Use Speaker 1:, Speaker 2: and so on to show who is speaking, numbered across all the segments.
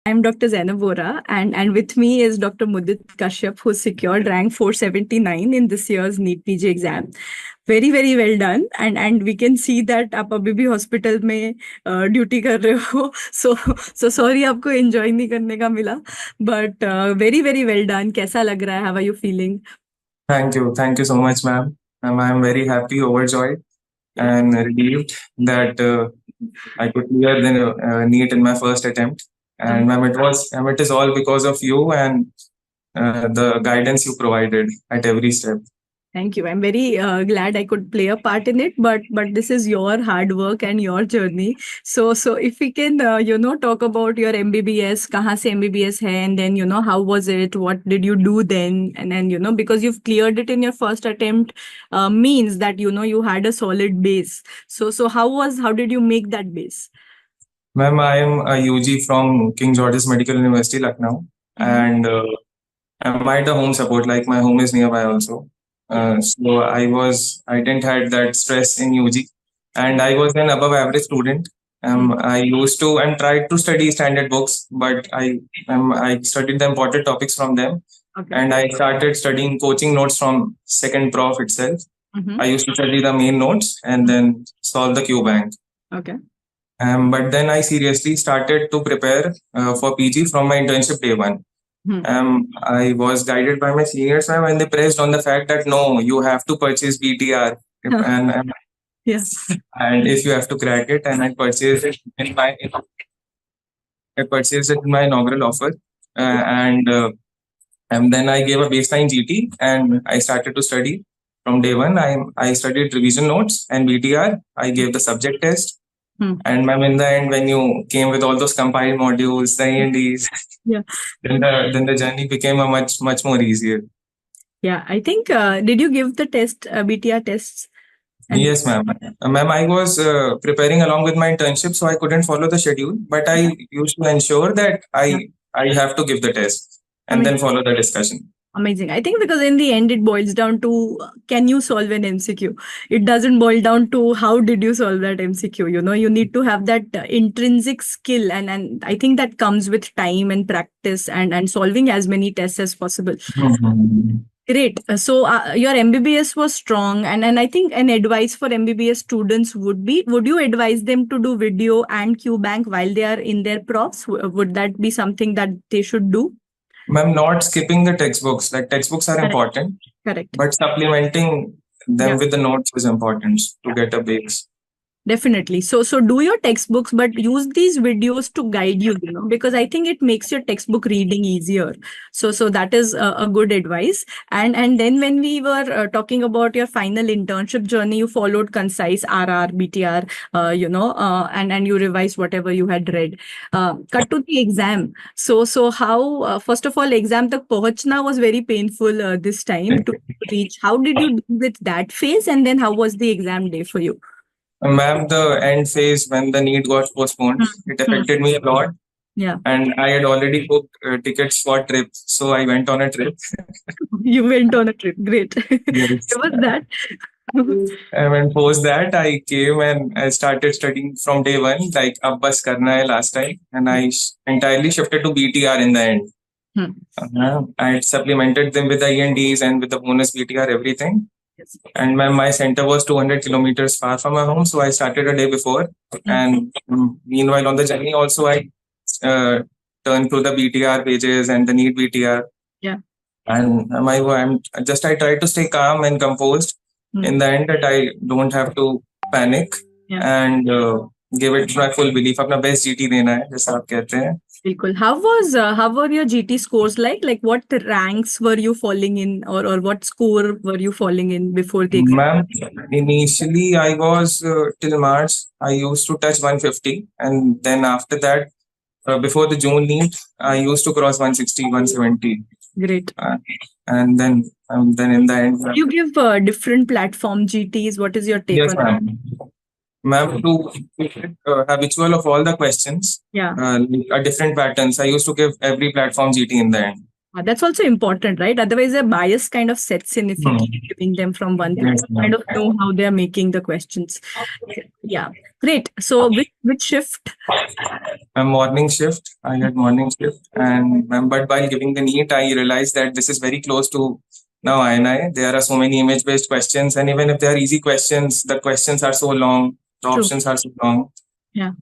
Speaker 1: I'm Dr. Zainab Vora, and with me is Dr. Mudit Kashyap, who secured rank 479 in this year's NEET PG exam. Very, very well done. And we can see that आप अभी भी hospital में duty कर रहे हो. So sorry आपको enjoy नहीं करने का मिला. But very, very well done. कैसा लग रहा है? How are you feeling?
Speaker 2: Thank you so much, ma'am. I'm very happy, overjoyed, and relieved that I could clear the NEET in my first attempt. And ma'am, it is all because of you and the guidance you provided at every step.
Speaker 1: Thank you. I'm very glad I could play a part in it, but this is your hard work and your journey. So if we can, talk about your MBBS, kahan se MBBS hai, and then, how was it? What did you do then? And then, because you've cleared it in your first attempt, means that, you had a solid base. So how did you make that base?
Speaker 2: Ma'am, I am a UG from King George's Medical University, Lucknow, and I'm at the home support, like my home is nearby also. So I didn't had that stress in UG, and I was an above average student. I used to and tried to study standard books, but I studied the important topics from them, and I started studying coaching notes from second prof itself. I used to study the main notes and then solve the Q bank.
Speaker 1: Okay.
Speaker 2: But then I seriously started to prepare for PG from my internship day one. I was guided by my seniors, ma'am, and they pressed on the fact that no, you have to purchase BTR, and
Speaker 1: Yes.
Speaker 2: and if you have to crack it, and I purchased it in my inaugural offer, and then I gave a baseline GT, and I started to study from day one. I studied revision notes and BTR. I gave the subject test. And ma'am, in the end, when you came with all those compiled modules, the ANDs, then the journey became a much more easier.
Speaker 1: Yeah, I think did you give the test BTR tests?
Speaker 2: Yes, ma'am. Ma'am, I was preparing along with my internship, so I couldn't follow the schedule. But I used to ensure that I have to give the test and then follow the discussion.
Speaker 1: Amazing. I think because in the end, it boils down to, can you solve an MCQ? It doesn't boil down to how did you solve that MCQ? You need to have that intrinsic skill. And I think that comes with time and practice and solving as many tests as possible. Great. So your MBBS was strong. And I think an advice for MBBS students would you advise them to do video and Q bank while they are in their profs? Would that be something that they should do?
Speaker 2: Ma'am, not skipping the textbooks. Like textbooks are important.
Speaker 1: Correct.
Speaker 2: But supplementing them with the notes is important to get a base.
Speaker 1: Definitely. So do your textbooks, but use these videos to guide you, because I think it makes your textbook reading easier. So that is a good advice. And then when we were talking about your final internship journey, you followed concise RR, BTR, and you revised whatever you had read. Cut to the exam. So how, first of all, exam tak pahunchna was very painful this time to reach. How did you deal with that phase? And then how was the exam day for you?
Speaker 2: Ma'am, the end phase when the NEET got postponed, it affected me a lot.
Speaker 1: Yeah.
Speaker 2: And I had already booked tickets for trips, so I went on a trip.
Speaker 1: You went on a trip. Great.
Speaker 2: Yes.
Speaker 1: What was that?
Speaker 2: And when post that, I came and I started studying from day one, like ab bas karna hai last time, and I entirely shifted to BTR in the end. I supplemented them with the ENDs and with the bonus BTR, everything. And my center was 200 kilometers far from my home, so I started a day before. And meanwhile, on the journey, also I turned through the BTR pages and the NEET BTR.
Speaker 1: Yeah.
Speaker 2: And I tried to stay calm and composed. In the end, that I don't have to panic and give it my full belief. अपना best GT देना है, जैसा आप कहते हैं.
Speaker 1: Cool. How were your GT scores like? Like what ranks were you falling in, or what score were you falling in before the exam?
Speaker 2: Ma'am, initially I was till March I used to touch 150, and then after that, before the June NEET, I used to cross 160, 170.
Speaker 1: Great.
Speaker 2: And then in the end,
Speaker 1: you give different platform GTs. What is your take?
Speaker 2: Yes, ma'am. Ma'am, to habitual of all the questions, different patterns. I used to give every platform GT in the end.
Speaker 1: That's also important, right? Otherwise, a bias kind of sets in if you keep giving them from one thing.
Speaker 2: Yes,
Speaker 1: Kind
Speaker 2: ma'am.
Speaker 1: of know how they are making the questions. Yeah, great. So, which shift?
Speaker 2: Morning shift. I had morning shift, and but while giving the NEET, I realized that this is very close to now INI. There are so many image-based questions, and even if they are easy questions, the questions are so long, the
Speaker 1: True.
Speaker 2: options are so long.
Speaker 1: Yeah.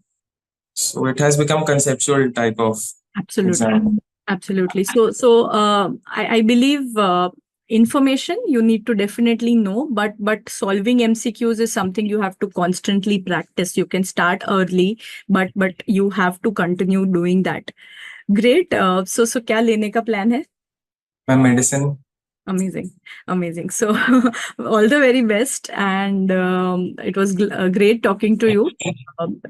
Speaker 2: So it has become conceptual type of
Speaker 1: Absolutely.
Speaker 2: exam.
Speaker 1: Absolutely. I believe information you need to definitely know, but solving MCQs is something you have to constantly practice. You can start early, but you have to continue doing that. Great. So क्या लेने का plan है?
Speaker 2: My medicine.
Speaker 1: Amazing, amazing. So all the very best, and it was great talking to you.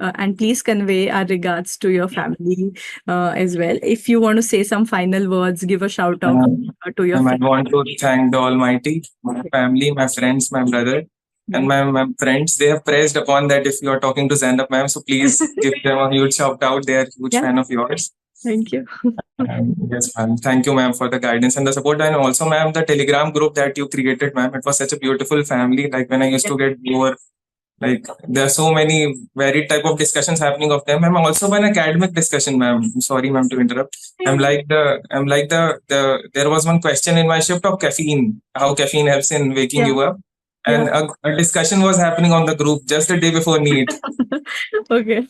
Speaker 1: And please convey our regards to your family as well. If you want to say some final words, give a shout out to your
Speaker 2: I
Speaker 1: friends.
Speaker 2: want to thank the Almighty, my family, my friends, my brother, and my friends. They have pressed upon that if you are talking to Zainab ma'am, so please give them a huge shout out. They are huge
Speaker 1: Yeah.
Speaker 2: fan of yours.
Speaker 1: Thank you.
Speaker 2: Yes, ma'am. Thank you, ma'am, for the guidance and the support. And also, ma'am, the Telegram group that you created, ma'am, it was such a beautiful family. Like when I used to get bored, like there are so many varied type of discussions happening of them. I'm also an academic discussion, ma'am. I'm sorry, ma'am, to interrupt. There was one question in my shift of caffeine, how caffeine helps in waking
Speaker 1: Yeah.
Speaker 2: you up. And a discussion was happening on the group just a day before NEET.
Speaker 1: Okay.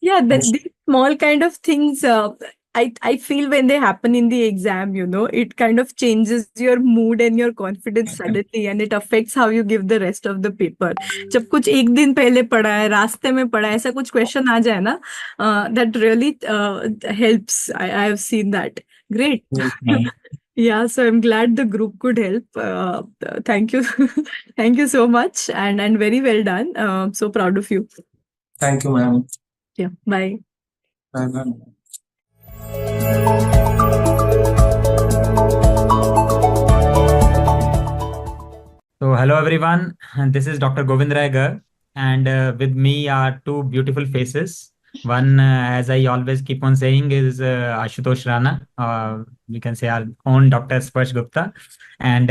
Speaker 1: Yeah, these small kind of things, I feel when they happen in the exam, it kind of changes your mood and your confidence suddenly, and it affects how you give the rest of the paper. जब कुछ एक दिन पहले पढ़ा है, रास्ते में पढ़ा है, ऐसा कुछ question आ जाए ना, that really helps. I have seen that. Great.
Speaker 2: Yes, ma'am.
Speaker 1: Yeah, so I'm glad the group could help. Thank you. Thank you so much, and very well done. So proud of you.
Speaker 2: Thank you, ma'am.
Speaker 1: Yeah, bye.
Speaker 2: Bye, bye.
Speaker 3: So, hello everyone, and this is Dr. Gobind Garg, and with me are two beautiful faces. One, as I always keep on saying, is Ashutosh Rana. We can say our own Dr. Sparsh Gupta. And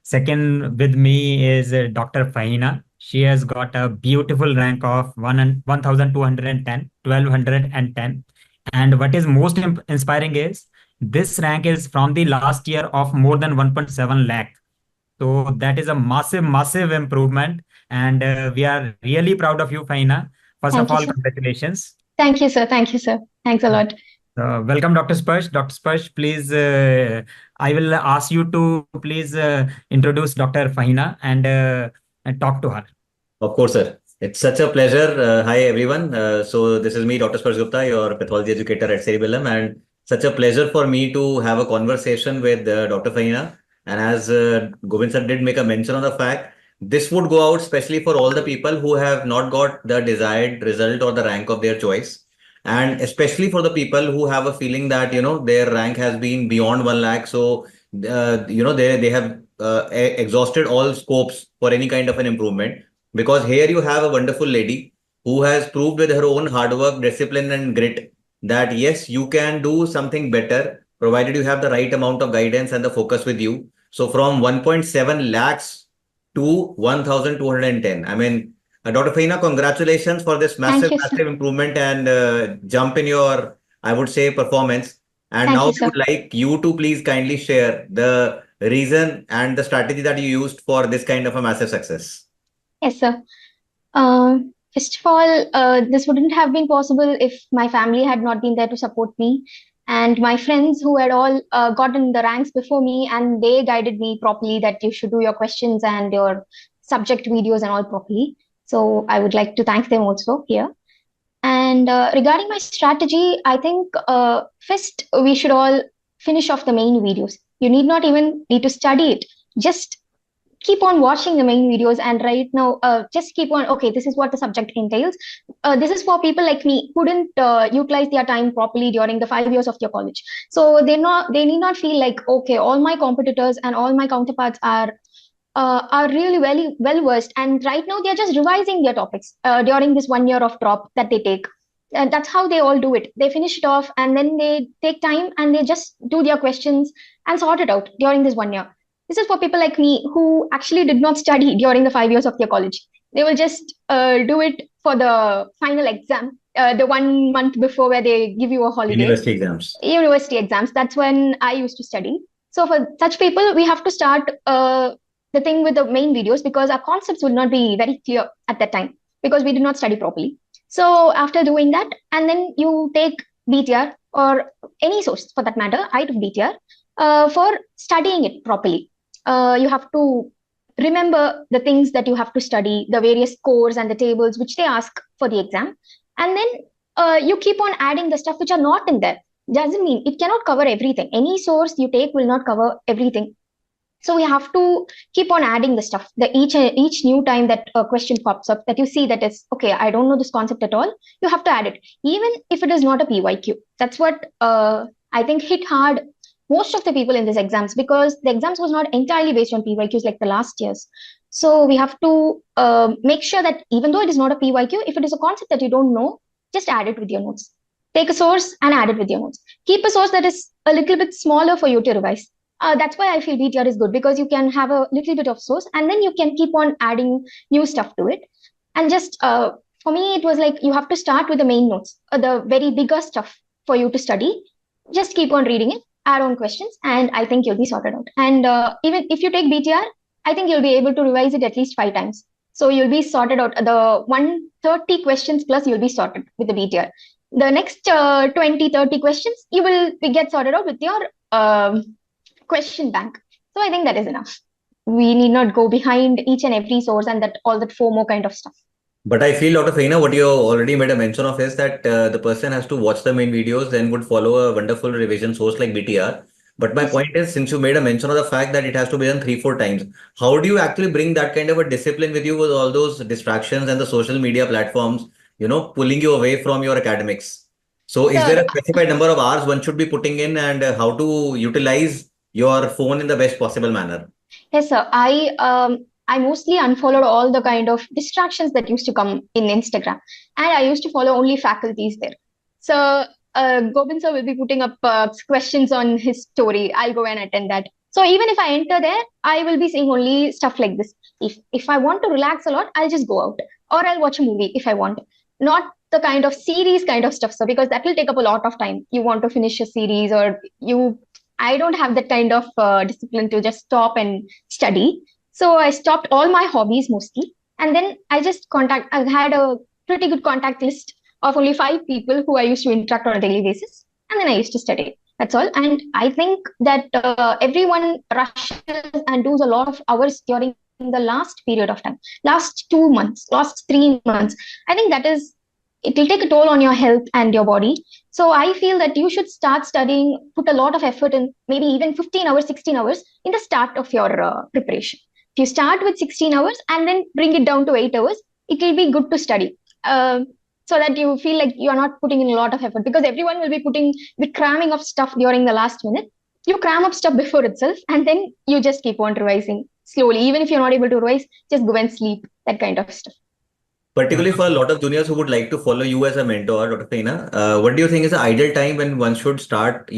Speaker 3: second with me is Dr. Fahina. She has got a beautiful rank of 1,210, 1,210. And what is most inspiring is this rank is from the last year of more than 1.7 lakh. So that is a massive improvement. And we are really proud of you, Faina. First
Speaker 4: Thank
Speaker 3: of
Speaker 4: you,
Speaker 3: all,
Speaker 4: sir.
Speaker 3: congratulations.
Speaker 4: Thank you, sir. Thank you, sir. Thanks a lot.
Speaker 3: Welcome, Dr. Sparsh. Dr. Sparsh, please, I will ask you to please introduce Dr. Fahina and talk to her.
Speaker 5: Of course, sir. It's such a pleasure. Hi, everyone. So this is me, Dr. Sparsh Gupta, your pathology educator at Cerebellum, and such a pleasure for me to have a conversation with Dr. Fahina. And as Govind sir did make a mention on the fact, this would go out especially for all the people who have not got the desired result or the rank of their choice. And especially for the people who have a feeling that, their rank has been beyond 1 lakh. So, they have exhausted all scopes for any kind of an improvement. Because here you have a wonderful lady who has proved with her own hard work, discipline, and grit that yes, you can do something better, provided you have the right amount of guidance and the focus with you. So from 1.7 lakhs to 1,210. I mean, Dr. Faina, congratulations for this massive improvement and jump in your, I would say, performance. And now I would like you to please kindly share the reason and the strategy that you used for this kind of a massive success.
Speaker 4: Yes, sir. First of all, this wouldn't have been possible if my family had not been there to support me. And my friends who had all gotten the ranks before me, and they guided me properly that you should do your questions and your subject videos and all properly. So I would like to thank them also here. And regarding my strategy, I think first we should all finish off the main videos. You need not even need to study it. Just keep on watching the main videos, and right now just keep on, okay, this is what the subject entails. This is for people like me who didn't utilize their time properly during the 5 years of their college. So they need not feel like, okay, all my competitors and all my counterparts are really well versed, and right now they're just revising their topics during this 1 year of drop that they take. That's how they all do it. They finish it off and then they take time and they just do their questions and sort it out during this 1 year. This is for people like me who actually did not study during the 5 years of their college. They will just do it for the final exam, the 1 month before where they give you a holiday.
Speaker 5: University exams.
Speaker 4: University exams. That's when I used to study. So for such people, we have to start the thing with the main videos because our concepts would not be very clear at that time because we did not study properly. So after doing that, and then you take BTR or any source for that matter, I took BTR for studying it properly. You have to remember the things that you have to study, the various scores and the tables which they ask for the exam. And then you keep on adding the stuff which are not in there. Doesn't mean it cannot cover everything. Any source you take will not cover everything. So we have to keep on adding the stuff. Each new time that a question pops up that you see that is, okay, I don't know this concept at all, you have to add it. Even if it is not a PYQ. That's what I think hit hard most of the people in these exams because the exams was not entirely based on PYQs like the last years. So we have to make sure that even though it is not a PYQ, if it is a concept that you don't know, just add it with your notes. Take a source and add it with your notes. Keep a source that is a little bit smaller for you to revise. That's why I feel BTR is good because you can have a little bit of source and then you can keep on adding new stuff to it. And just for me, it was like you have to start with the main notes, the very bigger stuff for you to study. Just keep on reading it, add on questions, and I think you'll be sorted out. And even if you take BTR, I think you'll be able to revise it at least 5 times. So you'll be sorted out. The 130 questions plus you'll be sorted with the BTR. The next 20, 30 questions, you will get sorted out with your question bank. So I think that is enough. We need not go behind each and every source and that all that FOMO kind of stuff.
Speaker 5: But I feel, Dr. Faina, what you already made a mention of is that the person has to watch the main videos, then would follow a wonderful revision source like BTR. But my point is, since you made a mention of the fact that it has to be done 3-4 times, how do you actually bring that kind of a discipline with you with all those distractions and the social media platforms, pulling you away from your academics? So is there a specified number of hours one should be putting in and how to utilize your phone in the best possible manner?
Speaker 4: Yes, sir. I mostly unfollowed all the kind of distractions that used to come in Instagram. And I used to follow only faculties there. So Gobind sir will be putting up questions on his story. I'll go and attend that. So even if I enter there, I will be seeing only stuff like this. If I want to relax a lot, I'll just go out. Or I'll watch a movie if I want. Not the kind of series kind of stuff, sir, because that will take up a lot of time. You want to finish a series or I don't have that kind of discipline to just stop and study. So I stopped all my hobbies mostly. And then I had a pretty good contact list of only 5 people who I used to interact on a daily basis. And then I used to study. That's all. And I think that everyone rushes and does a lot of hours during the last period of time, last 2 months, last 3 months. I think it will take a toll on your health and your body. So I feel that you should start studying, put a lot of effort in, maybe even 15 hours, 16 hours in the start of your preparation. If you start with 16 hours and then bring it down to 8 hours, it will be good to study. So that you feel like you are not putting in a lot of effort because everyone will be cramming of stuff during the last minute. You cram up stuff before itself and then you just keep on revising slowly. Even if you're not able to revise, just go and sleep, that kind of stuff.
Speaker 5: Particularly for a lot of juniors who would like to follow you as a mentor, Dr. Faina, what do you think is the ideal time when one should start,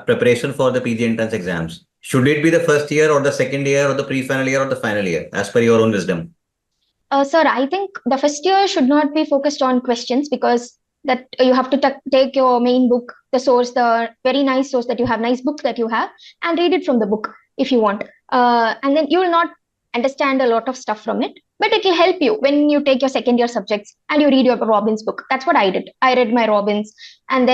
Speaker 5: preparation for the PG entrance exams? Should it be the first year or the second year or the pre-final year or the final year, as per your own wisdom?
Speaker 4: Sir, I think the first year should not be focused on questions because that you have to take your main book, the source, the very nice source that you have, nice book that you have, and read it from the book if you want. And then you will not understand a lot of stuff from it, but it will help you when you take your second year subjects and you read your Robbins book. That's what I did. I read my Robbins and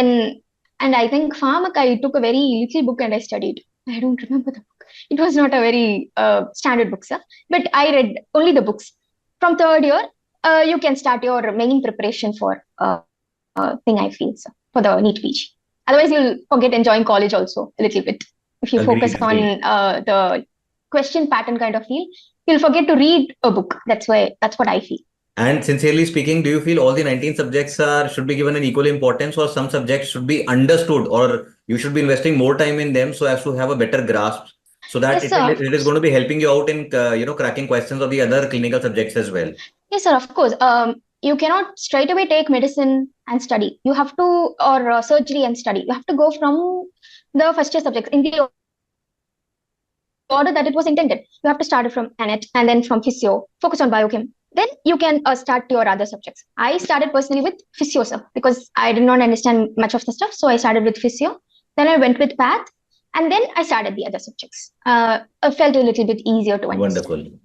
Speaker 4: I think Pharmac, I took a very little book and I studied. I don't remember the book. It was not a very standard book, sir, but I read only the books. From third year, you can start your main preparation for thing, I feel, sir, for the NEET PG. Otherwise, you'll forget enjoying college also a little bit. If you focus on the question pattern kind of feel, you'll forget to read a book. That's what I feel.
Speaker 5: And sincerely speaking, do you feel all the 19 subjects should be given an equal importance or some subjects should be understood or you should be investing more time in them so as to have a better grasp? So that
Speaker 4: yes,
Speaker 5: it is going to be helping you out in, cracking questions of the other clinical subjects as well.
Speaker 4: Yes, sir, of course. you cannot straight away take medicine and study. You have to, or surgery and study. You have to go from the first year subjects in the order that it was intended. You have to start it from ANET and then from physio, focus on biochem. Then you can start your other subjects. I started personally with physio, sir, because I did not understand much of the stuff. So I started with physio. Then I went with path, and then I started the other subjects. I felt a little bit easier to understand.
Speaker 5: Wonderful.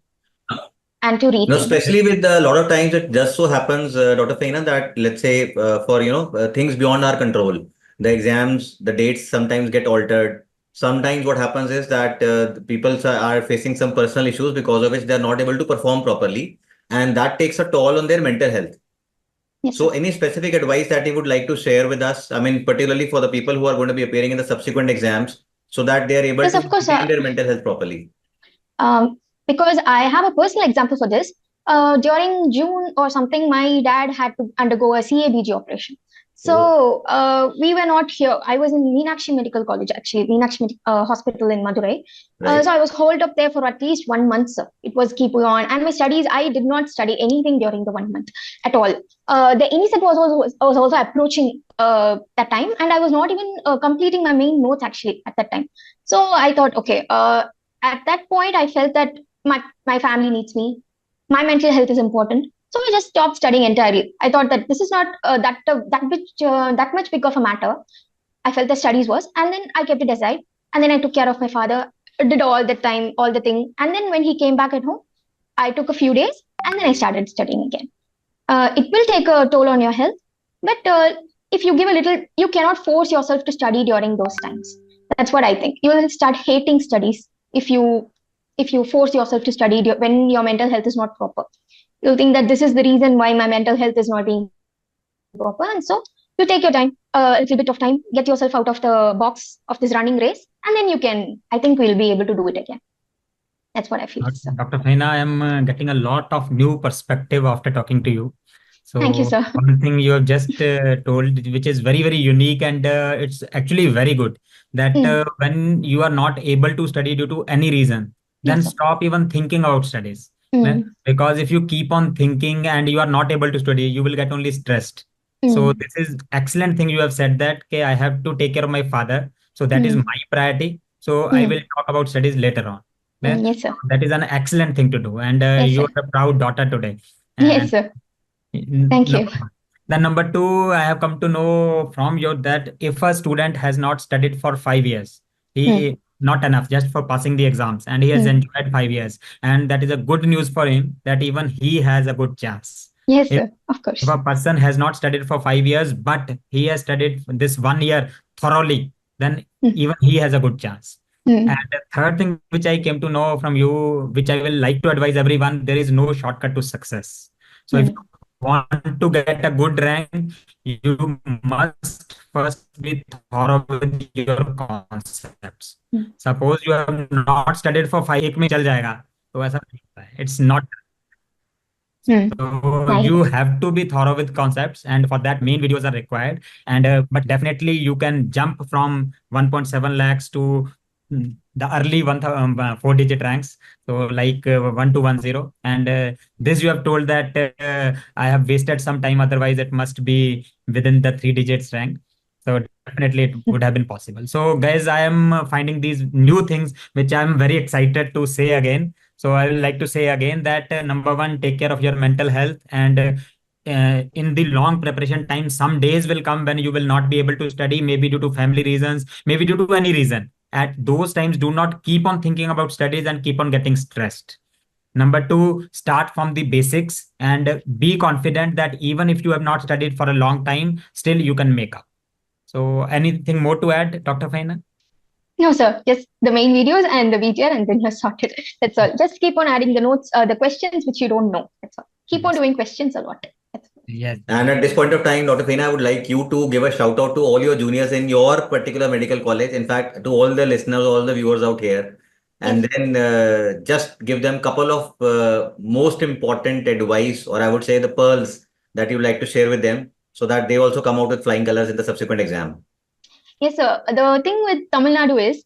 Speaker 4: And to read.
Speaker 5: Now, especially with a lot of times, it just so happens, Dr. Faina, that let's say for things beyond our control, the exams, the dates sometimes get altered. Sometimes what happens is that people are facing some personal issues because of which they are not able to perform properly, and that takes a toll on their mental health.
Speaker 4: Yes,
Speaker 5: So,
Speaker 4: sir.
Speaker 5: any specific advice that you would like to share with us? I mean, particularly for the people who are going to be appearing in the subsequent exams, so that they are able
Speaker 4: Yes,
Speaker 5: to
Speaker 4: of course,
Speaker 5: maintain their mental health properly.
Speaker 4: Because I have a personal example for this. During June or something, my dad had to undergo a CABG operation. So we were not here. I was in Meenakshi Medical College, actually, Meenakshi Hospital in Madurai.
Speaker 5: Right.
Speaker 4: So I was holed up there for at least 1 month, sir. It was keep on. And my studies, I did not study anything during the 1 month at all. The NEET was also approaching that time, and I was not even completing my main notes actually at that time. So I thought, okay, at that point, I felt that my family needs me. My mental health is important. So I just stopped studying entirely. I thought that this is not that much big of a matter. I felt the studies was, and then I kept it aside. And then I took care of my father, did all the time, all the thing. And then when he came back at home, I took a few days, and then I started studying again. It will take a toll on your health, but if you give a little, you cannot force yourself to study during those times. That's what I think. You will start hating studies if you force yourself to study when your mental health is not proper. You'll think that this is the reason why my mental health is not being proper, and so you take your time, a little bit of time, get yourself out of the box of this running race, and then you can, I think we'll be able to do it again. That's what I feel, sir.
Speaker 3: Dr. Faina, I am getting a lot of new perspective after talking to you. So
Speaker 4: Thank you, sir.
Speaker 3: one thing you have just told, which is very, very unique, and it's actually very good, that when you are not able to study due to any reason, then
Speaker 4: Yes, sir.
Speaker 3: stop even thinking about studies. Because if you keep on thinking and you are not able to study, you will get only stressed. So this is excellent thing you have said, that okay, I have to take care of my father. So that is my priority. So I will talk about studies later on.
Speaker 4: Yes, sir.
Speaker 3: That is an excellent thing to do. And
Speaker 4: Yes,
Speaker 3: you
Speaker 4: sir.
Speaker 3: are a proud daughter today.
Speaker 4: Yes, sir. Thank you.
Speaker 3: Then number two, I have come to know from you that if a student has not studied for 5 years, he not enough just for passing the exams, and he has enjoyed 5 years, and that is a good news for him, that even he has a good chance.
Speaker 4: Yes, sir. Of course.
Speaker 3: If a person has not studied for 5 years, but he has studied this 1 year thoroughly, then even he has a good chance. And the third thing which I came to know from you, which I will like to advise everyone, there is no shortcut to success. So if you want to get a good rank, you must first be thorough with your concepts. Suppose you have not studied for 5 years, चल जाएगा, तो ऐसा नहीं होता है. It's not. So you have to be thorough with concepts, and for that main videos are required. And but definitely you can jump from 1.7 lakhs to the early 4-digit ranks, so like 1210. And this you have told that I have wasted some time, otherwise it must be within the 3 digits rank. So definitely it would have been possible. So guys, I am finding these new things which I am very excited to say again. So I would like to say again that number one, take care of your mental health. And in the long preparation time, some days will come when you will not be able to study, maybe due to family reasons, maybe due to any reason. At those times, do not keep on thinking about studies and keep on getting stressed. Number two, start from the basics and be confident that even if you have not studied for a long time, still you can make up. So anything more to add, Dr. Faina?
Speaker 4: No, sir. Just the main videos and the VTR, and then you're sorted. That's all. Just keep on adding the notes, the questions which you don't know. That's all. Keep on doing questions a lot. That's all.
Speaker 3: Yes.
Speaker 5: And at this point of time, Dr. Faina, I would like you to give a shout out to all your juniors in your particular medical college. In fact, to all the listeners, all the viewers out here. And then just give them a couple of most important advice, or I would say the pearls that you'd like to share with them, so that they also come out with flying colors in the subsequent exam.
Speaker 4: Yes, sir. The thing with Tamil Nadu is,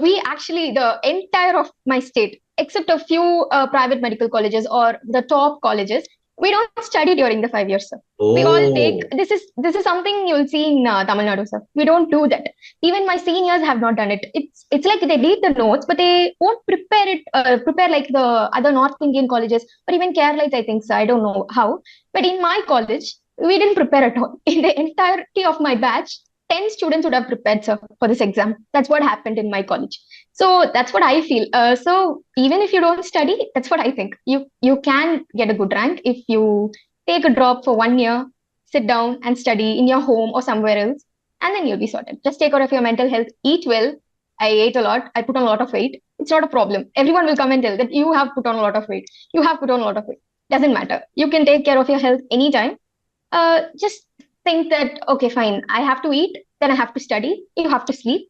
Speaker 4: we actually, the entire of my state, except a few private medical colleges or the top colleges, We don't study during the 5 years, sir. We all take
Speaker 5: Oh,
Speaker 4: this is something you'll see in Tamil Nadu, sir. We don't do that. Even my seniors have not done it. It's like they read the notes, but they won't prepare like the other North Indian colleges or even Kerala. I think so. I don't know how, but in my college, we didn't prepare at all. In the entirety of my batch, 10 students would have prepared, sir, for this exam. That's what happened in my college. So that's what I feel. So even if you don't study, that's what I think. You can get a good rank if you take a drop for 1 year, sit down and study in your home or somewhere else, and then you'll be sorted. Just take care of your mental health, eat well. I ate a lot, I put on a lot of weight. It's not a problem. Everyone will come and tell that you have put on a lot of weight. You have put on a lot of weight. Doesn't matter. You can take care of your health anytime. Just think that, okay, fine, I have to eat, then I have to study, you have to sleep,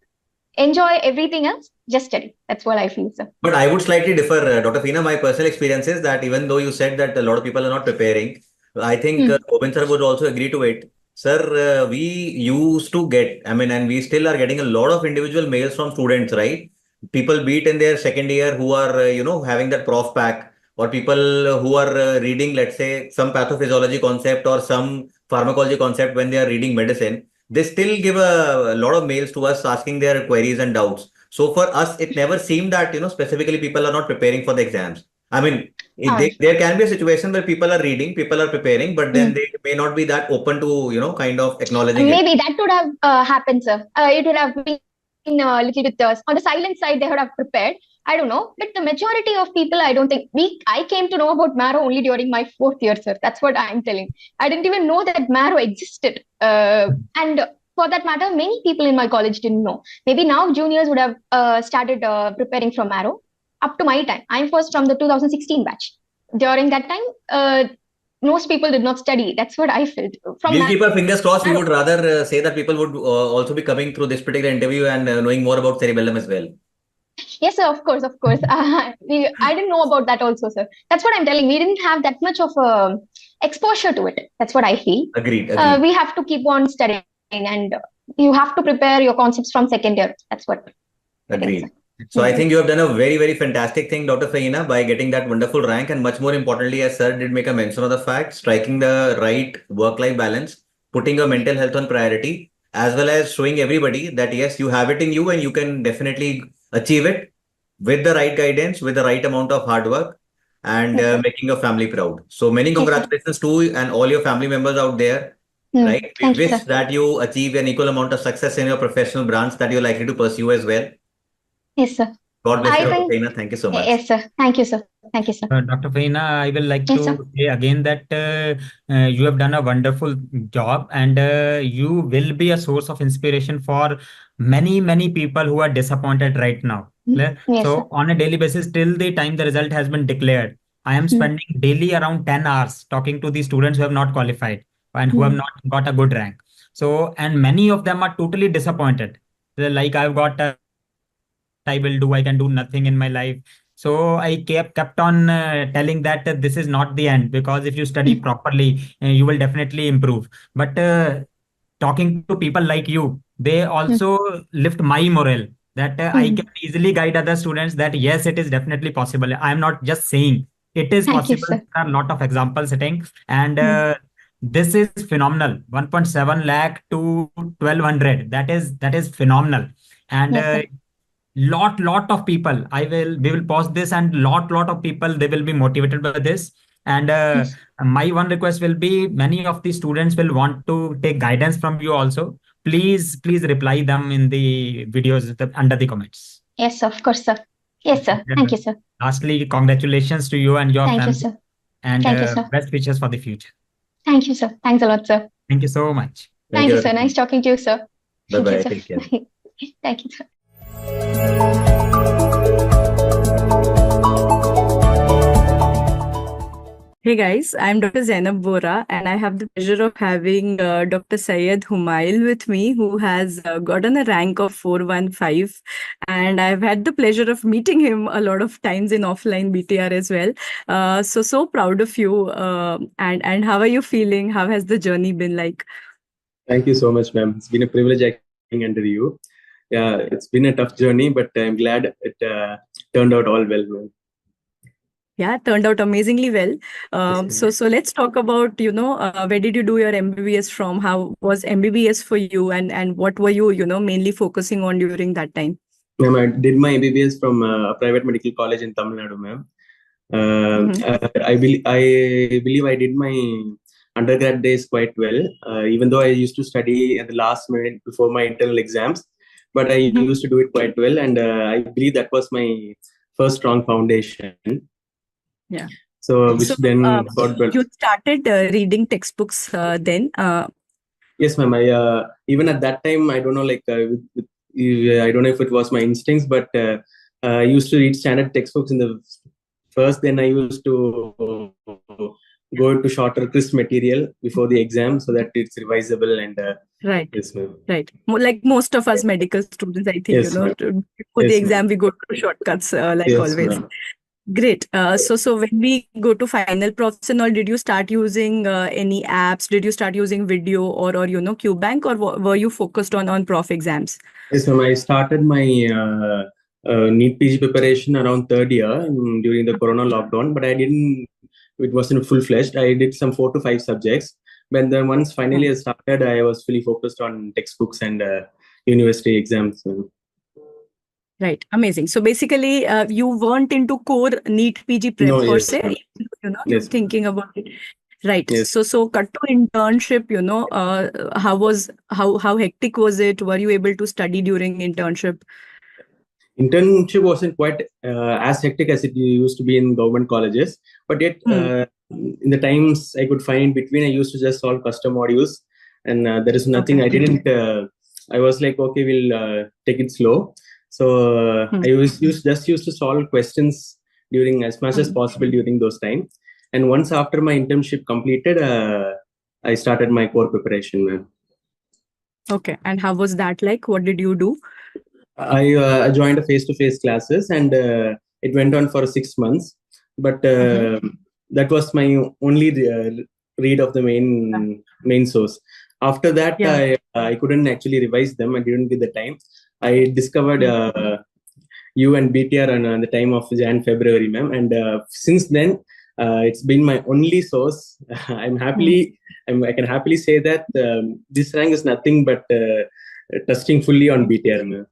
Speaker 4: enjoy everything else, just study. That's what I feel, sir.
Speaker 5: but I would slightly differ, Dr. Feena. My personal experience is that even though you said that a lot of people are not preparing, I think Gobind sir would also agree to it. Sir, we used to get, I mean, and we still are getting a lot of individual mails from students, right? People be it in their second year who are, having that prof pack, or people who are reading, let's say, some pathophysiology concept or some pharmacology concept when they are reading medicine. They still give a lot of mails to us asking their queries and doubts. So for us, it never seemed that, specifically people are not preparing for the exams. I mean, there can be a situation where people are reading, people are preparing, but then they may not be that open to, kind of acknowledging it.
Speaker 4: Maybe that would have happened, sir. It would have been a little bit on the silent side. They would have prepared. I don't know, but the majority of people, I don't think I came to know about marrow only during my 4th year, sir. That's what I'm telling. I didn't even know that marrow existed. And for that matter, many people in my college didn't know. Maybe now juniors would have started preparing from marrow. Up to my time, I'm first from the 2016 batch. During that time, most people did not study. That's what I felt.
Speaker 5: We'll keep our fingers crossed. We would rather say that people would also be coming through this particular interview and knowing more about cerebellum as well.
Speaker 4: Yes, sir, of course, of course. I didn't know about that also, sir. That's what I'm telling. We didn't have that much of exposure to it. That's what I feel.
Speaker 5: Agreed.
Speaker 4: We have to keep on studying, and you have to prepare your concepts from second year. That's what.
Speaker 5: Agreed. So I think you have done a very, very fantastic thing, Dr. Fahina, by getting that wonderful rank. And much more importantly, as sir did make a mention of the fact, striking the right work-life balance, putting your mental health on priority, as well as showing everybody that yes, you have it in you and you can definitely achieve it with the right guidance, with the right amount of hard work, and making your family proud. So many congratulations to you and all your family members out there. Right? We wish that you achieve an equal amount of success in your professional branch that you're likely to pursue as well.
Speaker 4: Yes, sir.
Speaker 5: God bless you, Dr. Fahina. Thank you so much.
Speaker 4: Yes, sir. Thank you, sir. Thank you, sir.
Speaker 3: Dr. Fahina, I will like to say again that you have done a wonderful job, and you will be a source of inspiration for many, many people who are disappointed right now.
Speaker 4: Yes,
Speaker 3: so on a daily basis, till the time the result has been declared, I am spending daily around 10 hours talking to the students who have not qualified and who have not got a good rank. So, and many of them are totally disappointed. They're like, I've got I will do, I can do nothing in my life. So I kept on telling that this is not the end, because if you study properly, you will definitely improve. But talking to people like you, they also lift my morale that I can easily guide other students that yes, it is definitely possible. I'm not just saying it is possible. There are a lot of examples sitting, and this is phenomenal. 1.7 lakh to 1200. That is phenomenal. And lot of people, we will pause this, and lot of people, they will be motivated by this. And my one request will be, many of the students will want to take guidance from you also. Please reply them in the videos under the comments.
Speaker 4: Yes, of course, sir. Yes, sir. Thank you, sir.
Speaker 3: Lastly, congratulations to you and your family.
Speaker 4: Thank you, sir.
Speaker 3: And
Speaker 4: thank you, sir.
Speaker 3: Best wishes for the future.
Speaker 4: Thank you, sir. Thanks a lot, sir.
Speaker 3: Thank you so much.
Speaker 4: Thank you, sir. Nice talking to you, sir.
Speaker 5: Bye-bye. Take care.
Speaker 4: Thank you, sir.
Speaker 1: Hey guys, I'm Dr. Zainab Bora, and I have the pleasure of having Dr. Syed Humail with me, who has gotten a rank of 415, and I've had the pleasure of meeting him a lot of times in offline BTR as well. So proud of you. And how are you feeling? How has the journey been like?
Speaker 6: Thank you so much, ma'am. It's been a privilege acting under you. Yeah, it's been a tough journey, but I'm glad it turned out all well, ma'am.
Speaker 1: Yeah, turned out amazingly well. So let's talk about, where did you do your MBBS from? How was MBBS for you, and what were you, mainly focusing on during that time?
Speaker 6: Ma'am, I did my MBBS from a private medical college in Tamil Nadu, ma'am. I believe I did my undergrad days quite well, even though I used to study at the last minute before my internal exams, but I used to do it quite well, and I believe that was my first strong foundation.
Speaker 1: Yeah.
Speaker 6: So, which then got better.
Speaker 1: You started reading textbooks then?
Speaker 6: Yes, ma'am. I even at that time, I don't know, like I don't know if it was my instincts, but I used to read standard textbooks in the first. Then I used to go into shorter, crisp material before the exam so that it's revisable and.
Speaker 1: Right.
Speaker 6: Yes, ma'am.
Speaker 1: Right. Like most of us medical students, I think,
Speaker 6: Yes,
Speaker 1: before the
Speaker 6: yes,
Speaker 1: exam, we go to shortcuts, like
Speaker 6: yes,
Speaker 1: always.
Speaker 6: ma'am.
Speaker 1: Great. So when we go to final profs and all, did you start using any apps? Did you start using video or QBank, or were you focused on prof exams?
Speaker 6: Yes, ma'am. I started my NEET PG preparation around third year during the Corona lockdown, but I didn't. It wasn't full fledged. I did some 4 to 5 subjects, but then once finally I started, I was fully focused on textbooks and university exams.
Speaker 1: Right. Amazing. So basically, you weren't into core NEET PG prep
Speaker 6: No,
Speaker 1: per
Speaker 6: yes,
Speaker 1: se.
Speaker 6: ma'am.
Speaker 1: You're
Speaker 6: Yes, ma'am.
Speaker 1: thinking about it. Right.
Speaker 6: Yes.
Speaker 1: So cut to internship, how hectic was it? Were you able to study during internship?
Speaker 6: Internship wasn't quite as hectic as it used to be in government colleges, but yet in the times I could find between, I used to just solve custom modules, and there is nothing.
Speaker 1: Okay.
Speaker 6: I didn't. I was like, okay, we'll take it slow. So I used to solve questions during as much as possible during those times. And once after my internship completed, I started my core preparation.
Speaker 1: Okay. And how was that like? What did you do?
Speaker 6: I joined a face-to-face classes, and it went on for 6 months. But that was my only read of the main source. After that, I couldn't actually revise them. I didn't get the time. I discovered you and BTR on the time of February, ma'am, and since then it's been my only source. I can happily say that this rank is nothing but trusting fully on BTR, ma'am.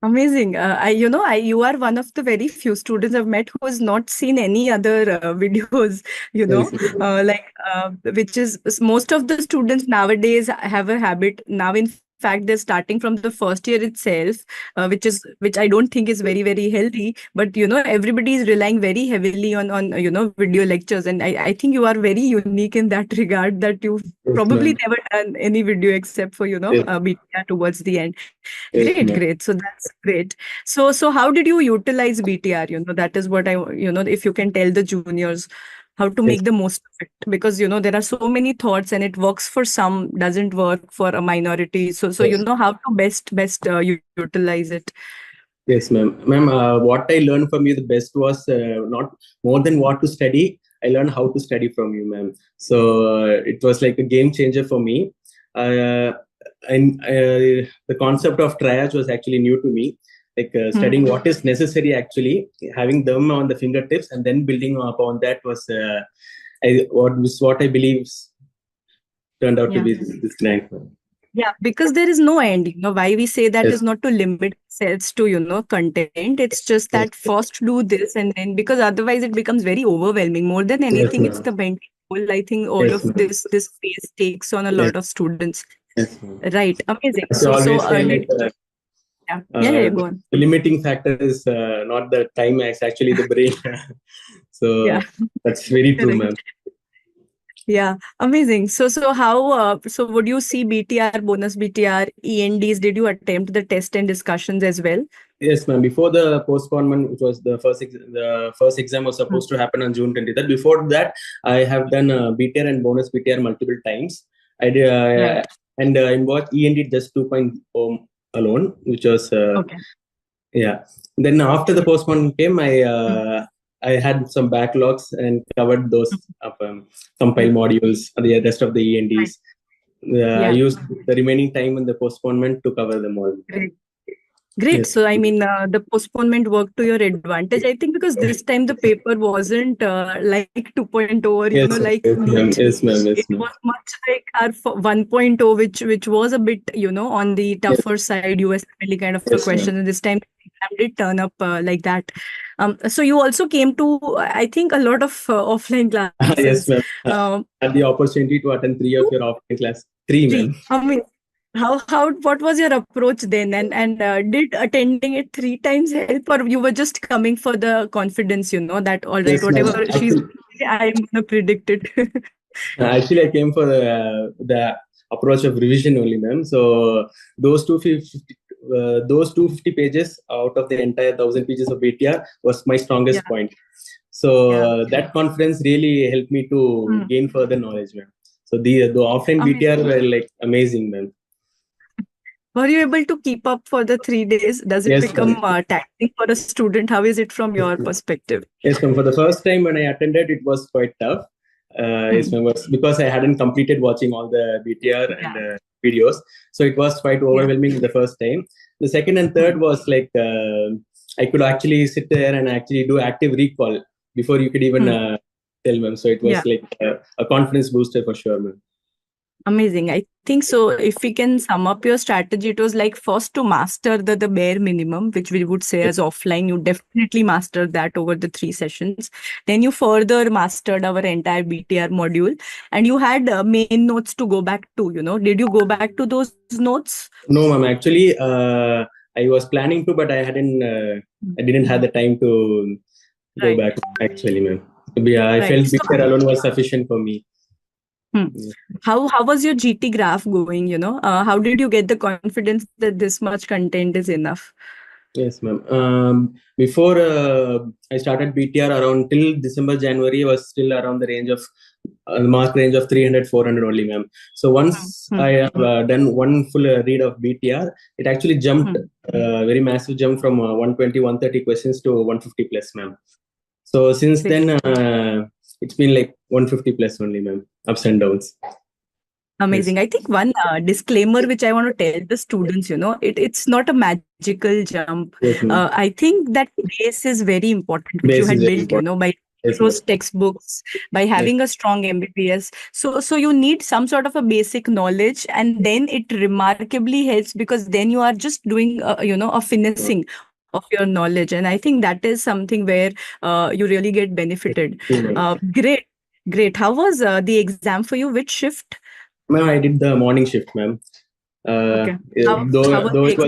Speaker 1: Amazing. You are one of the very few students I've met who has not seen any other videos, which is most of the students nowadays have a habit. Now, in fact, they're starting from the first year itself, which I don't think is very, very healthy. But, everybody is relying very heavily on video lectures. And I think you are very unique in that regard, that you've probably never done any video except for, BTR towards the end. Great. So that's great. So how did you utilize BTR? That is what if you can tell the juniors how to make the most of it, because there are so many thoughts and it works for some, doesn't work for a minority. So how to best utilize it.
Speaker 6: Yes, ma'am. Ma'am, what I learned from you the best was not more than what to study. I learned how to study from you, ma'am. So it was like a game changer for me. And the concept of triage was actually new to me, like studying what is necessary, actually having them on the fingertips and then building upon that was what I believe turned out to be this night.
Speaker 1: Yeah, because there is no end. Why we say that is not to limit ourselves to content. It's just that first do this, and then, because otherwise it becomes very overwhelming. More than anything, it's the mental goal. I think all of this phase takes on a lot of students.
Speaker 6: Yes,
Speaker 1: right. Amazing.
Speaker 6: So go on. The limiting factor is not the time, it's actually the brain. So that's very true, ma'am.
Speaker 1: Yeah, amazing. So how so would you see BTR, bonus BTR, ENDs? Did you attempt the test and discussions as well?
Speaker 6: Yes, ma'am. Before the postponement, which was the first exam was supposed to happen on June 23rd. Before that, I have done BTR and bonus BTR multiple times. I did, and in what END just 2.0 alone, which was Then after the postponement came, I had some backlogs and covered those compile modules and the rest of the ENDs. I used the remaining time in the postponement to cover them all.
Speaker 1: Great.
Speaker 6: Yes.
Speaker 1: So, I mean, the postponement worked to your advantage, I think, because this time the paper wasn't like 2.0 or,
Speaker 6: Yes,
Speaker 1: like
Speaker 6: yes, ma'am.
Speaker 1: NEET.
Speaker 6: Yes, ma'am. Yes,
Speaker 1: It
Speaker 6: ma'am.
Speaker 1: was much like our 1.0, which was a bit, on the tougher side, USMLE kind of a
Speaker 6: Yes,
Speaker 1: question.
Speaker 6: ma'am.
Speaker 1: And this time the exam did turn up like that. So you also came to, I think, a lot of offline
Speaker 6: Yes,
Speaker 1: classes.
Speaker 6: ma'am.
Speaker 1: Um,
Speaker 6: Had the opportunity to attend 3 of your offline class. 3, ma'am.
Speaker 1: I mean, what was your approach then? And did attending it 3 times help, or you were just coming for the confidence, that all right,
Speaker 6: Yes, ma'am.
Speaker 1: whatever she's saying, I'm gonna predict it.
Speaker 6: Actually, I came for the approach of revision only, ma'am. So those 250 pages out of the entire 1,000 pages of BTR was my strongest
Speaker 1: Yeah.
Speaker 6: point. So
Speaker 1: Yeah.
Speaker 6: that conference really helped me to gain further knowledge, ma'am. So the offline BTR were like amazing, ma'am.
Speaker 1: Were you able to keep up for the 3 days? Does it
Speaker 6: Yes,
Speaker 1: become
Speaker 6: ma'am.
Speaker 1: taxing for a student? How is it from your
Speaker 6: Yes, ma'am.
Speaker 1: perspective?
Speaker 6: Yes, ma'am. For the first time when I attended, it was quite tough. Yes, ma'am. Because I hadn't completed watching all the BTR and videos, so it was quite overwhelming the first time. The second and third was like I could actually sit there and actually do active recall before you could even tell, ma'am. So it was like a confidence booster for sure, ma'am.
Speaker 1: Amazing. I think so. If we can sum up your strategy, it was like first to master the bare minimum, which we would say as offline. You definitely mastered that over the 3 sessions. Then you further mastered our entire BTR module, and you had main notes to go back to. Did you go back to those notes?
Speaker 6: No, ma'am. Actually, I was planning to, but I didn't have the time to go back. Actually, ma'am. Yeah, I felt BTR alone was sufficient for me.
Speaker 1: How was your GT graph going? How did you get the confidence that this much content is enough?
Speaker 6: Yes, ma'am. Before I started BTR around till December, January, I was still around the range of mark range of 300, 400 only, ma'am. So once I have done one full read of BTR, it actually jumped very massive jump from 120, 130 questions to 150 plus, ma'am. So since then, it's been like 150 plus only, ma'am. Ups and downs.
Speaker 1: Amazing. I think one disclaimer which I want to tell the students, it's not a magical jump.
Speaker 6: Yes, ma'am.
Speaker 1: I think that base is very important, which you had built, by those textbooks, by having a strong MBBS. So you need some sort of a basic knowledge, and then it remarkably helps because then you are just doing, a finessing of your knowledge. And I think that is something where you really get benefited. Great. How was the exam for you? Which shift?
Speaker 6: Ma'am, I did the morning shift, ma'am.
Speaker 1: Okay.
Speaker 6: Though it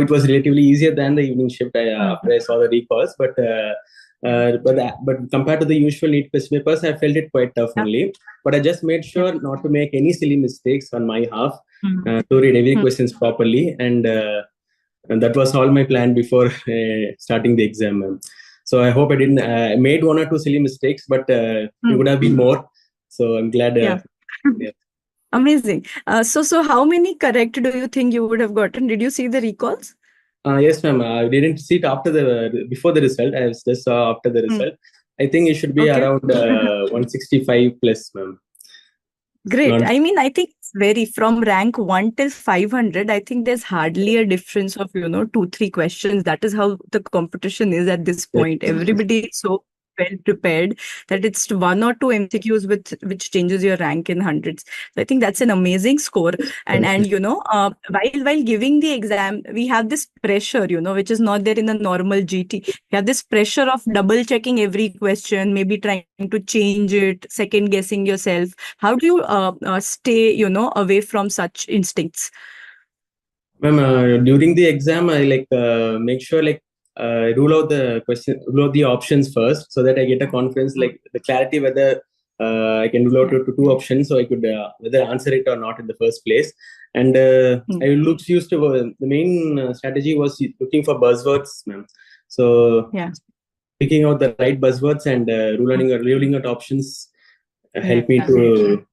Speaker 6: was relatively easier than the evening shift, after I saw the recalls, but compared to the usual NEET question papers, I felt it quite tough only. But I just made sure not to make any silly mistakes on my half, to read every questions properly, and that was all my plan before starting the exam, ma'am. So I hope I didn't made one or two silly mistakes, but it would have been more. So I'm glad. Yeah.
Speaker 1: Amazing. So how many correct do you think you would have gotten? Did you see the recalls?
Speaker 6: Yes, ma'am. I didn't see it before the result. I just saw after the result. I think it should be around 165 plus, ma'am.
Speaker 1: Great. I mean, I think it's very from rank 1 till 500. I think there's hardly a difference of 2-3 questions. That is how the competition is at this point. Everybody is so well prepared that it's 1 or 2 MCQs which changes your rank in hundreds. So I think that's an amazing score. And while giving the exam, we have this pressure, which is not there in a normal GT. You have this pressure of double checking every question, maybe trying to change it, second guessing yourself. How do you stay, away from such instincts?
Speaker 6: Ma'am, during the exam, I make sure rule out the options first, so that I get a confidence, like the clarity whether I can rule out to 2 options, so I could whether answer it or not in the first place. And I used to the main strategy was looking for buzzwords, ma'am. So picking out the right buzzwords and ruling out options help me to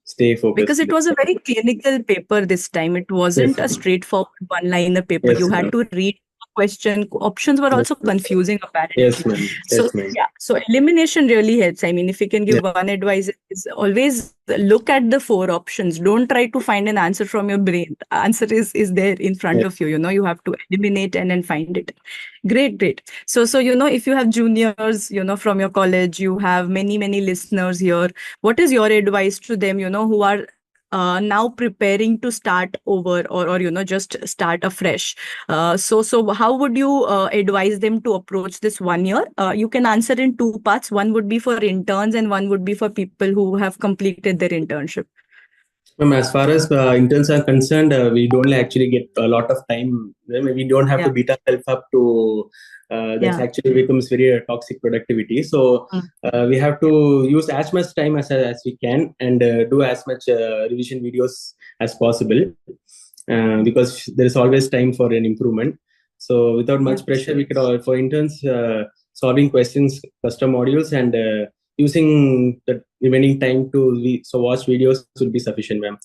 Speaker 6: stay focused.
Speaker 1: Because it was a very clinical paper this time. It wasn't a straightforward one-liner paper. You had to read question. Options were also confusing apparently.
Speaker 6: Yes, ma'am.
Speaker 1: So
Speaker 6: Yes, ma'am.
Speaker 1: yeah, so elimination really helps. I mean, if you can give one advice, is always look at the 4 options. Don't try to find an answer from your brain. The answer is there in front of you. You have to eliminate and then find it. Great. So if you have juniors, from your college, you have many listeners here. What is your advice to them, who are now preparing to start over or just start afresh? So how would you advise them to approach this 1 year? You can answer in 2 parts. One would be for interns and one would be for people who have completed their internship.
Speaker 6: As far as interns are concerned, we don't actually get a lot of time. We don't have to beat ourselves up to. That actually becomes very toxic productivity. So we have to use as much time as we can and do as much revision videos as possible, because there is always time for an improvement. So without much pressure, we could for interns solving questions, custom modules, and using the remaining time to watch videos would be sufficient, ma'am.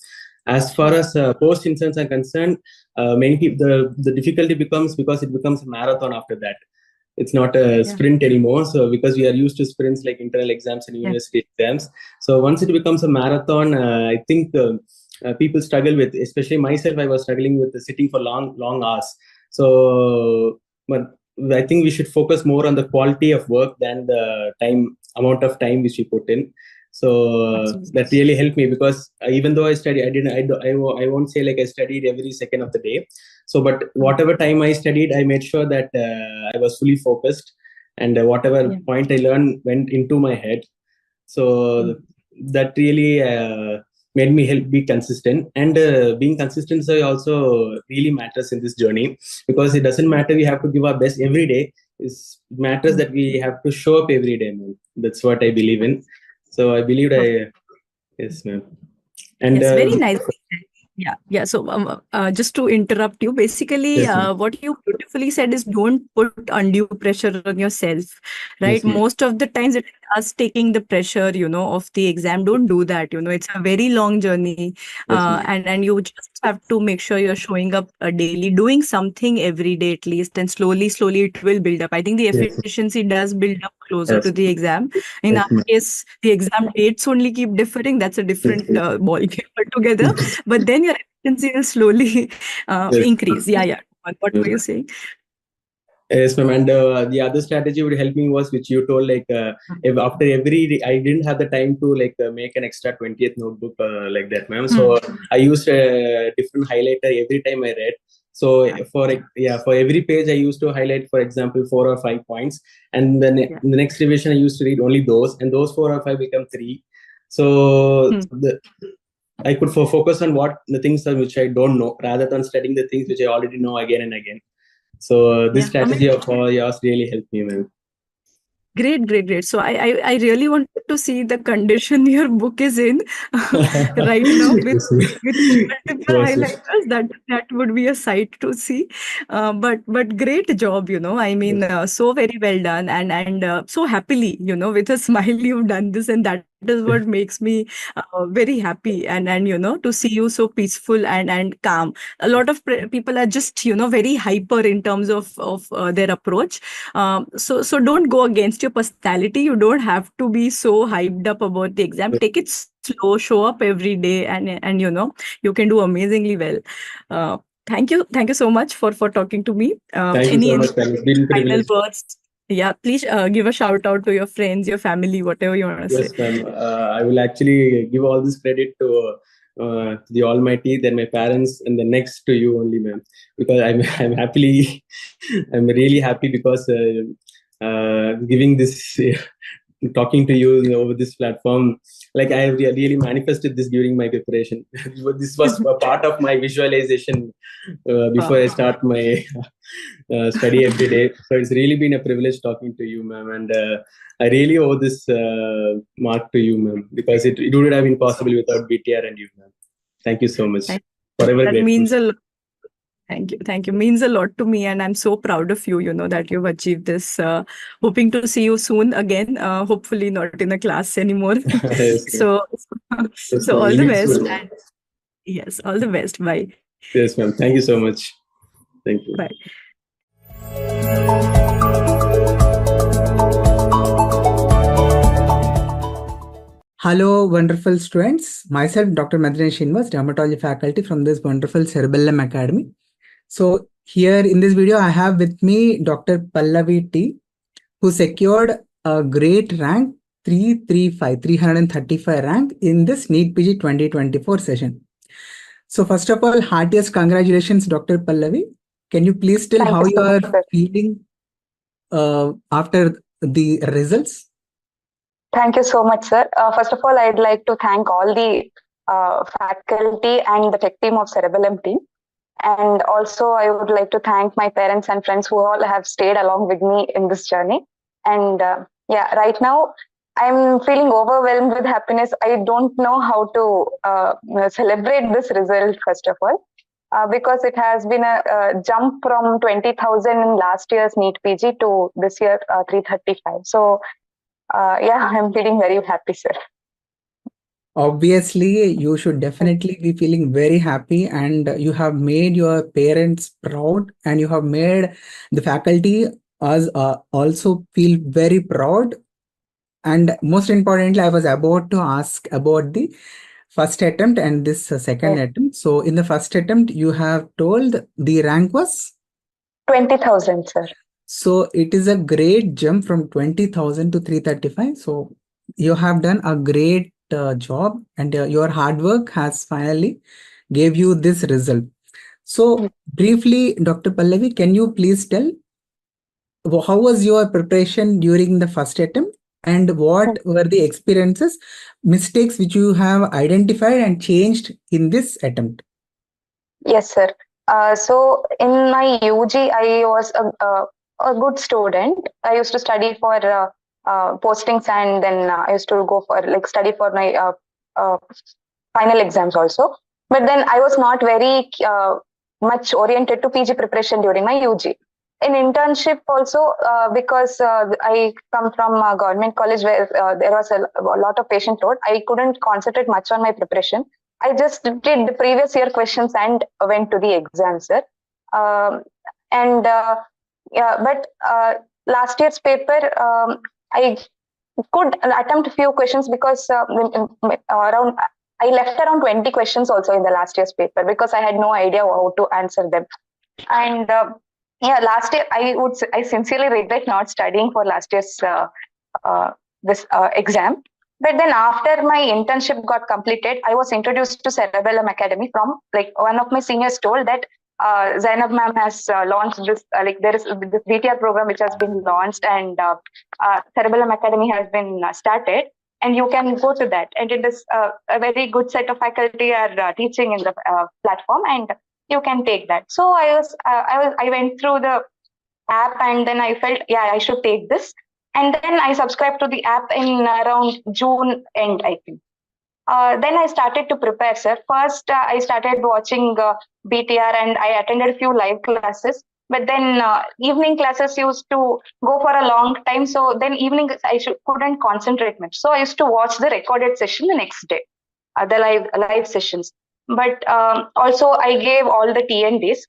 Speaker 6: As far as post interns are concerned, many people the difficulty becomes because it becomes a marathon after that. It's not a sprint anymore. So because we are used to sprints like internal exams and university exams. So once it becomes a marathon, I think people struggle with, especially myself, I was struggling with sitting for long hours. So, but I think we should focus more on the quality of work than the amount of time which we put in. So that really helped me, because even though I studied, I won't say like I studied every second of the day. So, but whatever time I studied, I made sure that I was fully focused, and whatever point I learned went into my head. So that really made me be consistent, and being consistent also really matters in this journey, because it doesn't matter we have to give our best every day. It matters that we have to show up every day, man. That's what I believe in. So I believe yes, ma'am. And
Speaker 1: very nice. Yeah. So just to interrupt you, basically, what you beautifully said is don't put undue pressure on yourself, right? Most of the times it's us taking the pressure, of the exam. Don't do that. It's a very long journey, and you just have to make sure you're showing up daily, doing something every day at least, and slowly it will build up. I think the efficiency does build up closer to the exam. In our case, the exam dates only keep differing. That's a different ball game altogether. But then your efficiency will slowly increase. Yeah. What were you saying?
Speaker 6: Yes, ma'am. And the other strategy would help me was, which you told, like if after every, I didn't have the time to like make an extra 20th notebook like that, ma'am. So I used a different highlighter every time I read. So for every page, I used to highlight, for example, 4 or 5 points, and then in the next revision, I used to read only those, and those 4 or 5 become 3. So I could focus on the things which I don't know, rather than studying the things which I already know again and again. So this strategy of yours really helped me, man.
Speaker 1: Great. So I really wanted to see the condition your book is in right now with multiple highlighters. That would be a sight to see. But great job, I mean, so very well done, and so happily, with a smile you've done this, and that is what makes me very happy, and to see you so peaceful and calm. A lot of people are just very hyper in terms of their approach. So don't go against your personality. You don't have to be so hyped up about the exam. Take it slow, show up every day, and you can do amazingly well. Thank you so much for talking to me.
Speaker 6: Thank you so much, it's been
Speaker 1: final words? Yeah, please give a shout out to your friends, your family, whatever you want to say.
Speaker 6: Yes, ma'am. I will actually give all this credit to the Almighty, then my parents, and the next to you only, ma'am. Because I'm really happy because giving this, talking to you over this platform, like I really manifested this during my preparation. This was a part of my visualization before I start my study every day. So it's really been a privilege talking to you, ma'am, and I really owe this mark to you, ma'am, because it would have been possible without BTR and you, ma'am. Thank you so much. Forever
Speaker 1: that
Speaker 6: grateful.
Speaker 1: Means a lot. Thank you. Means a lot to me, and I'm so proud of you, that you've achieved this. Hoping to see you soon again, hopefully not in a class anymore.
Speaker 6: Yes,
Speaker 1: so all the best.
Speaker 6: Soon.
Speaker 1: Yes, all the best. Bye.
Speaker 6: Yes, ma'am. Thank you so much. Thank you.
Speaker 1: Bye.
Speaker 7: Hello, wonderful students. Myself, Dr. Madhuryan Srinivas, dermatology faculty from this wonderful Cerebellum Academy. So here in this video, I have with me Dr. Pallavi T, who secured a great rank 335 rank in this NEET PG 2024 session. So first of all, heartiest congratulations, Dr. Pallavi. Can you please tell how you are feeling after the results?
Speaker 8: Thank you so much, sir. First of all, I'd like to thank all the faculty and the tech team of Cerebellum team. And also, I would like to thank my parents and friends who all have stayed along with me in this journey. And yeah, right now, I'm feeling overwhelmed with happiness. I don't know how to celebrate this result, first of all, because it has been a jump from 20,000 in last year's NEET PG to this year 335. So yeah, I'm feeling very happy, sir.
Speaker 7: Obviously, you should definitely be feeling very happy, and you have made your parents proud, and you have made the faculty as also feel very proud. And most importantly, I was about to ask about the first attempt and this second attempt. So in the first attempt, you have told the rank was
Speaker 8: 20,000, sir.
Speaker 7: So it is a great jump from 20,000 to 335. So you have done a great job, and your hard work has finally gave you this result. So briefly, Dr. Pallavi, can you please tell how was your preparation during the first attempt, and what were the experiences, mistakes which you have identified and changed in this attempt?
Speaker 8: Yes, sir. So in my UG, I was a good student. I used to study for postings, and then I used to go for study for my final exams also. But then I was not very much oriented to PG preparation during my UG. In internship also, because I come from a government college where there was a lot of patient load, I couldn't concentrate much on my preparation. I just did the previous year questions and went to the exam, sir. Yeah, but last year's paper, I could attempt a few questions because I left around 20 questions also in the last year's paper because I had no idea how to answer them. And yeah, last year I sincerely regret not studying for last year's exam. But then after my internship got completed, I was introduced to Cerebellum Academy from one of my seniors told that Zainab ma'am has launched this, there is this DTR program which has been launched, and Cerebellum Academy has been started, and you can go to that. And it is a very good set of faculty are teaching in the platform, and you can take that. So I went through the app, and then I felt, yeah, I should take this. And then I subscribed to the app in around June end, I think. Then I started to prepare, sir. First, I started watching BTR, and I attended a few live classes. But then evening classes used to go for a long time. So then evening I couldn't concentrate much. So I used to watch the recorded session the next day, the live sessions. But also I gave all the TNDs.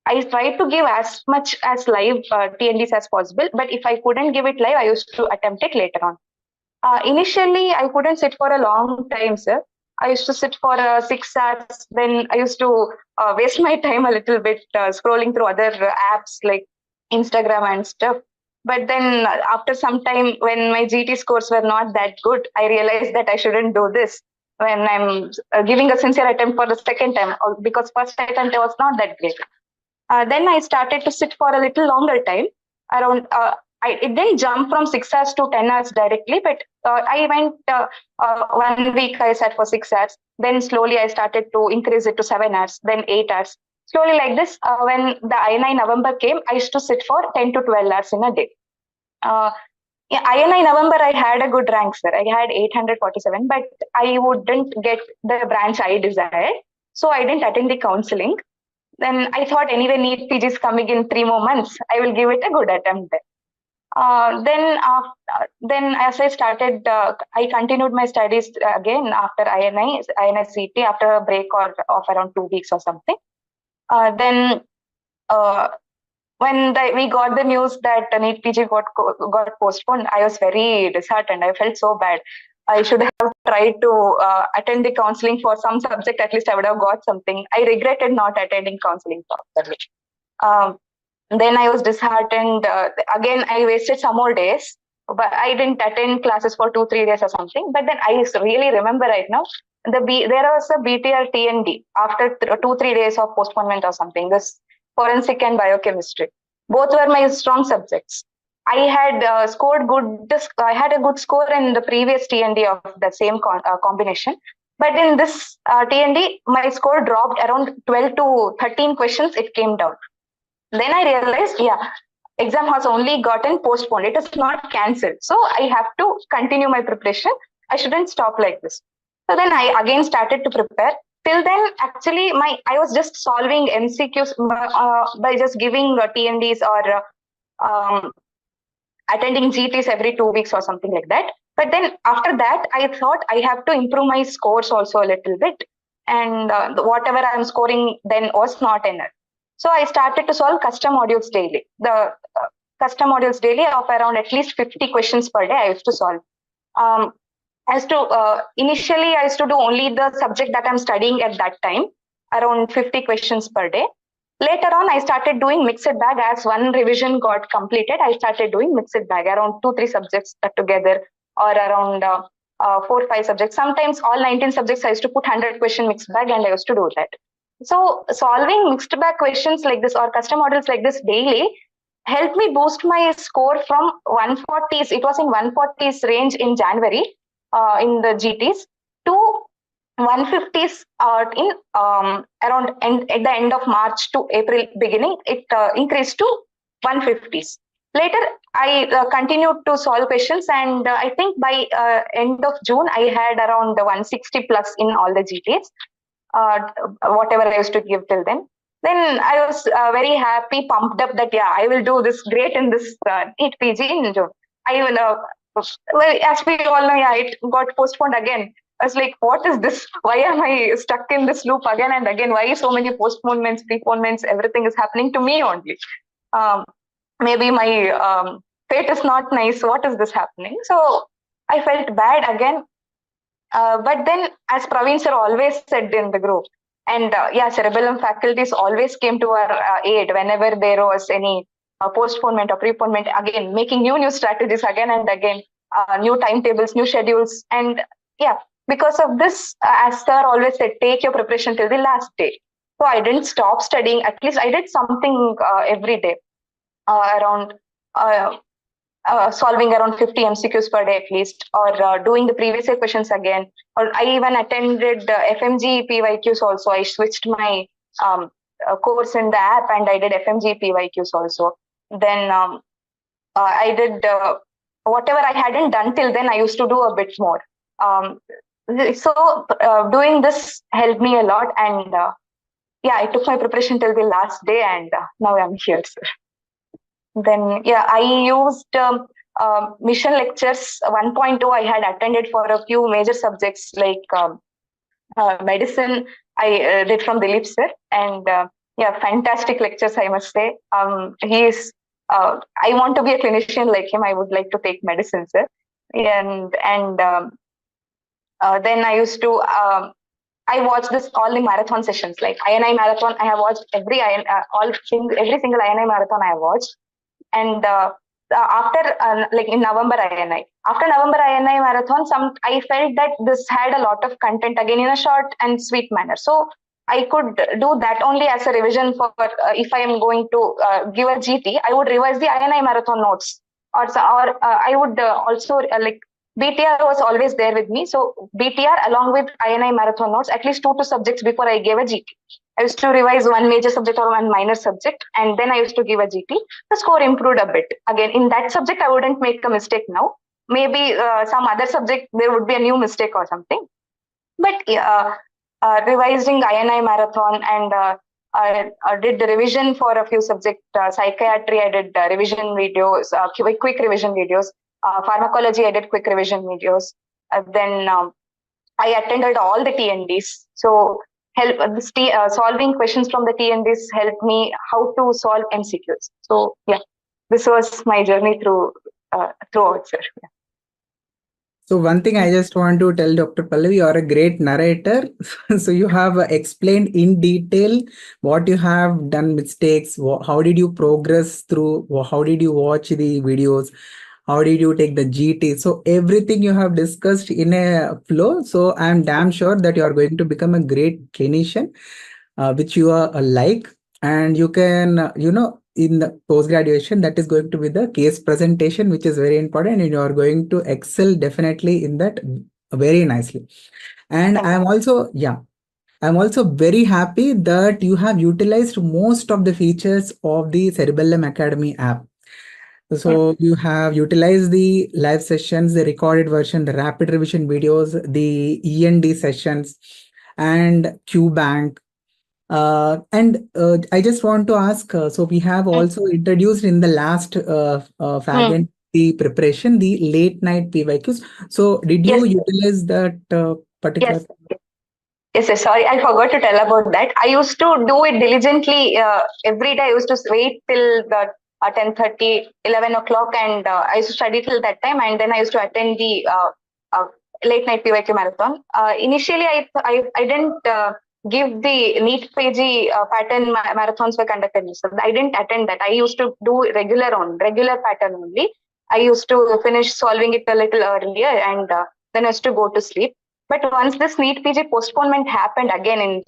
Speaker 8: I tried to give as much as live TNDs as possible, but if I couldn't give it live, I used to attempt it later on. Initially, I couldn't sit for a long time, sir. I used to sit for 6 hours. Then I used to waste my time a little bit scrolling through other apps like Instagram and stuff. But then after some time, when my GT scores were not that good, I realized that I shouldn't do this when I'm giving a sincere attempt for the second time, because first attempt was not that great. Then I started to sit for a little longer time. Around it didn't jump from 6 hours to 10 hours directly, but I went 1 week I sat for 6 hours. Then slowly I started to increase it to 7 hours, then 8 hours. Slowly like this, when the INI November came, I used to sit for 10 to 12 hours in a day. Yeah, INI November, I had a good rank, sir. I had 847, but I wouldn't get the branch I desired. So I didn't attend the counseling. Then I thought anyway, NEET PG is coming in 3 more months. I will give it a good attempt then as I started, I continued my studies again after INI CT after a break of around 2 weeks or something. Then when we got the news that NEET PG got postponed, I was very disheartened. I felt so bad. I should have tried to attend the counseling for some subject. At least I would have got something. I regretted not attending counseling properly. Then I was disheartened. Again, I wasted some more days, but I didn't attend classes for 2-3 days or something. But then I really remember right now, there was a BTR TND after 2-3 days of postponement or something. This forensic and biochemistry. Both were my strong subjects. I had scored good. I had a good score in the previous TND of the same combination. But in this TND, my score dropped around 12 to 13 questions. It came down. Then I realized, exam has only gotten postponed. It is not cancelled. So I have to continue my preparation. I shouldn't stop like this. So then I again started to prepare. Till then, actually, I was just solving MCQs by just giving TNDs or attending GTs every 2 weeks or something like that. But then after that, I thought I have to improve my scores also a little bit. And whatever I'm scoring then was not enough. So I started to solve custom modules daily. The custom modules daily of around at least 50 questions per day I used to solve. Initially, I used to do only the subject that I'm studying at that time, around 50 questions per day. Later on, I started doing mixed bag. As one revision got completed, I started doing mixed bag, around 2-3 subjects together, or around 4-5 subjects. Sometimes all 19 subjects, I used to put 100 question mixed bag, and I used to do that. So solving mixed bag questions like this or custom models like this daily helped me boost my score from 140s. It was in 140s range in January in the GTs to 150s in around at the end of March to April beginning. It increased to 150s. Later, I continued to solve questions, and I think by end of June, I had around 160 plus in all the GTs. Whatever I used to give till then. Then I was very happy, pumped up that I will do this great in this NEET PG in June. I will, as we all know, it got postponed again. I was like, what is this? Why am I stuck in this loop again and again? Why so many postponements, preponements, everything is happening to me only? Maybe my fate is not nice. What is this happening? So I felt bad again. But then, as Praveen sir always said in the group, and Cerebellum faculties always came to our aid whenever there was any postponement or preponement, again, making new strategies again and again, new timetables, new schedules. And because of this, as sir always said, take your preparation till the last day. So I didn't stop studying. At least I did something every day, around solving around 50 MCQs per day at least, or doing the previous year questions again. Or I even attended FMG PYQs also. I switched my course in the app and I did FMG PYQs also. Then I did whatever I hadn't done till then, I used to do a bit more. So doing this helped me a lot, and I took my preparation till the last day, and now I'm here, sir. Then I used mission lectures 1.2. I had attended for a few major subjects like medicine. I did from Dilip sir, and fantastic lectures, I must say. He is. I want to be a clinician like him. I would like to take medicine, sir. And then I used to. I watched all the marathon sessions, like INI marathon. I have watched every single INI marathon I have watched. And after like in November INI, after November INI marathon, I felt that this had a lot of content again in a short and sweet manner. So I could do that only as a revision for if I am going to give a GT, I would revise the INI marathon notes, or I would also like BTR was always there with me. So BTR along with INI marathon notes, at least 2 subjects before I gave a GT. I used to revise one major subject or one minor subject, and then I used to give a GT. The score improved a bit. Again, in that subject, I wouldn't make a mistake now. Maybe some other subject, there would be a new mistake or something. But revising INI marathon, and I did the revision for a few subjects. Psychiatry, I did revision videos, quick revision videos. Pharmacology, I did quick revision videos. Then I attended all the TNDs. So help solving questions from the T&Ds helped me how to solve MCQs. So yeah, this was my journey throughout, sir. Yeah.
Speaker 7: So one thing I just want to tell Dr. Pallavi, you are a great narrator. So you have explained in detail what you have done mistakes, how did you progress through, how did you watch the videos, how did you take the GT. So everything you have discussed in a flow. So I'm damn sure that you are going to become a great clinician, which you are like, and you can, in the post graduation, that is going to be the case presentation, which is very important, and you are going to excel definitely in that very nicely. And I'm also very happy that you have utilized most of the features of the Cerebellum Academy app. So you have utilized the live sessions, the recorded version, the rapid revision videos, the END sessions, and QBank. I just want to ask, so we have also introduced in the last fragment the preparation, the late night PYQs. So did you utilize that particular?
Speaker 8: Yes, sorry, I forgot to tell about that. I used to do it diligently every day. I used to wait till the 10:30, 11 o'clock, and I used to study till that time, and then I used to attend the late night PYQ marathon. Initially, I didn't give the NEET PG pattern marathons were conducted. So I didn't attend that. I used to do regular pattern only. I used to finish solving it a little earlier, and then I used to go to sleep. But once this NEET PG postponement happened again in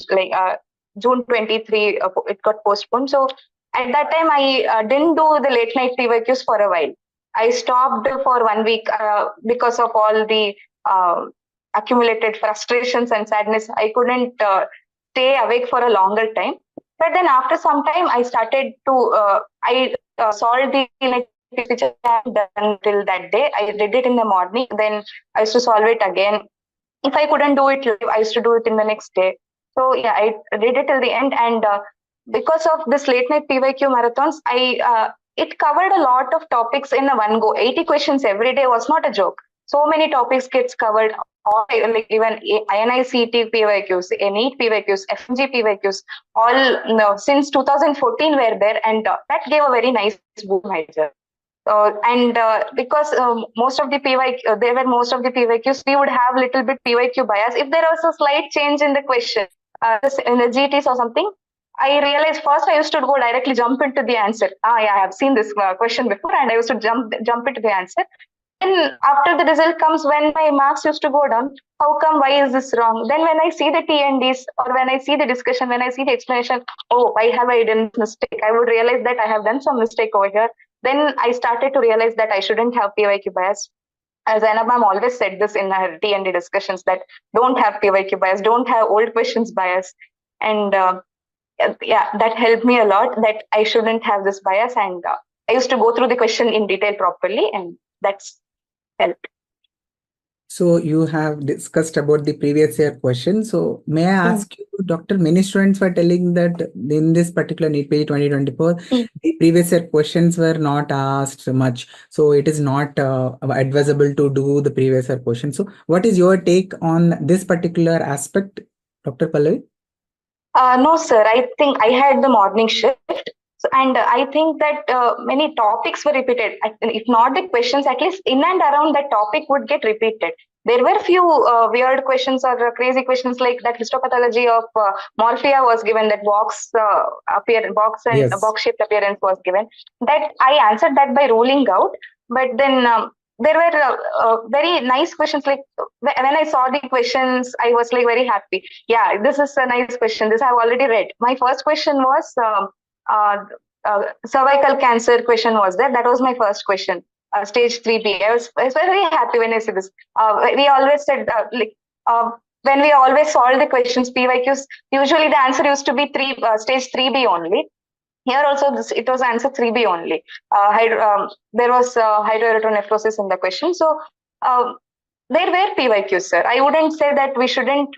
Speaker 8: June 23, it got postponed. So at that time, I didn't do the late night PYQs for a while. I stopped for 1 week because of all the accumulated frustrations and sadness. I couldn't stay awake for a longer time. But then after some time, I started to, I solved the which I have done till that day. I did it in the morning. Then I used to solve it again. If I couldn't do it live, I used to do it in the next day. So yeah, I did it till the end. And because of this late night PYQ marathons, it covered a lot of topics in a one go. 80 questions every day was not a joke. So many topics gets covered, all like even INICT PYQs, NEET PYQs, FMG PYQs, all since 2014 were there, and that gave a very nice boom measure. Because most of the PYQs, we would have little bit PYQ bias. If there was a slight change in the question, in the GTs or something, I realized first I used to go directly jump into the answer. Yeah, I have seen this question before, and I used to jump into the answer. Then after the result comes, when my marks used to go down, how come, why is this wrong? Then when I see the T&Ds, or when I see the discussion, when I see the explanation, why have I done mistake? I would realize that I have done some mistake over here. Then I started to realize that I shouldn't have PYQ bias. As Zainab ma'am always said this in her T&D discussions, that don't have PYQ bias, don't have old questions bias. And yeah, that helped me a lot, that I shouldn't have this bias. And I used to go through the question in detail properly, and that's helped.
Speaker 7: So you have discussed about the previous year question. So may I ask you, Dr. Many students were telling that in this particular NEET PG 2024, the previous year questions were not asked much. So it is not advisable to do the previous year question. So what is your take on this particular aspect, Dr. Pallavi?
Speaker 8: No, sir. I think I had the morning shift. And I think that many topics were repeated. If not the questions, at least in and around that topic would get repeated. There were few weird questions or crazy questions, like that histopathology of morphia was given, that box shaped appearance was given. That I answered that by ruling out. But then there were very nice questions. Like when I saw the questions, I was like very happy. Yeah, this is a nice question. This I've already read. My first question was cervical cancer question was there. That was my first question. Stage 3B. I was very happy when I said this. We always said when we always solved the questions, PYQs, usually the answer used to be stage 3B only. Here also it was answer 3B only. There was hydroerythronephrosis in the question. So there were PYQs, sir. I wouldn't say that we shouldn't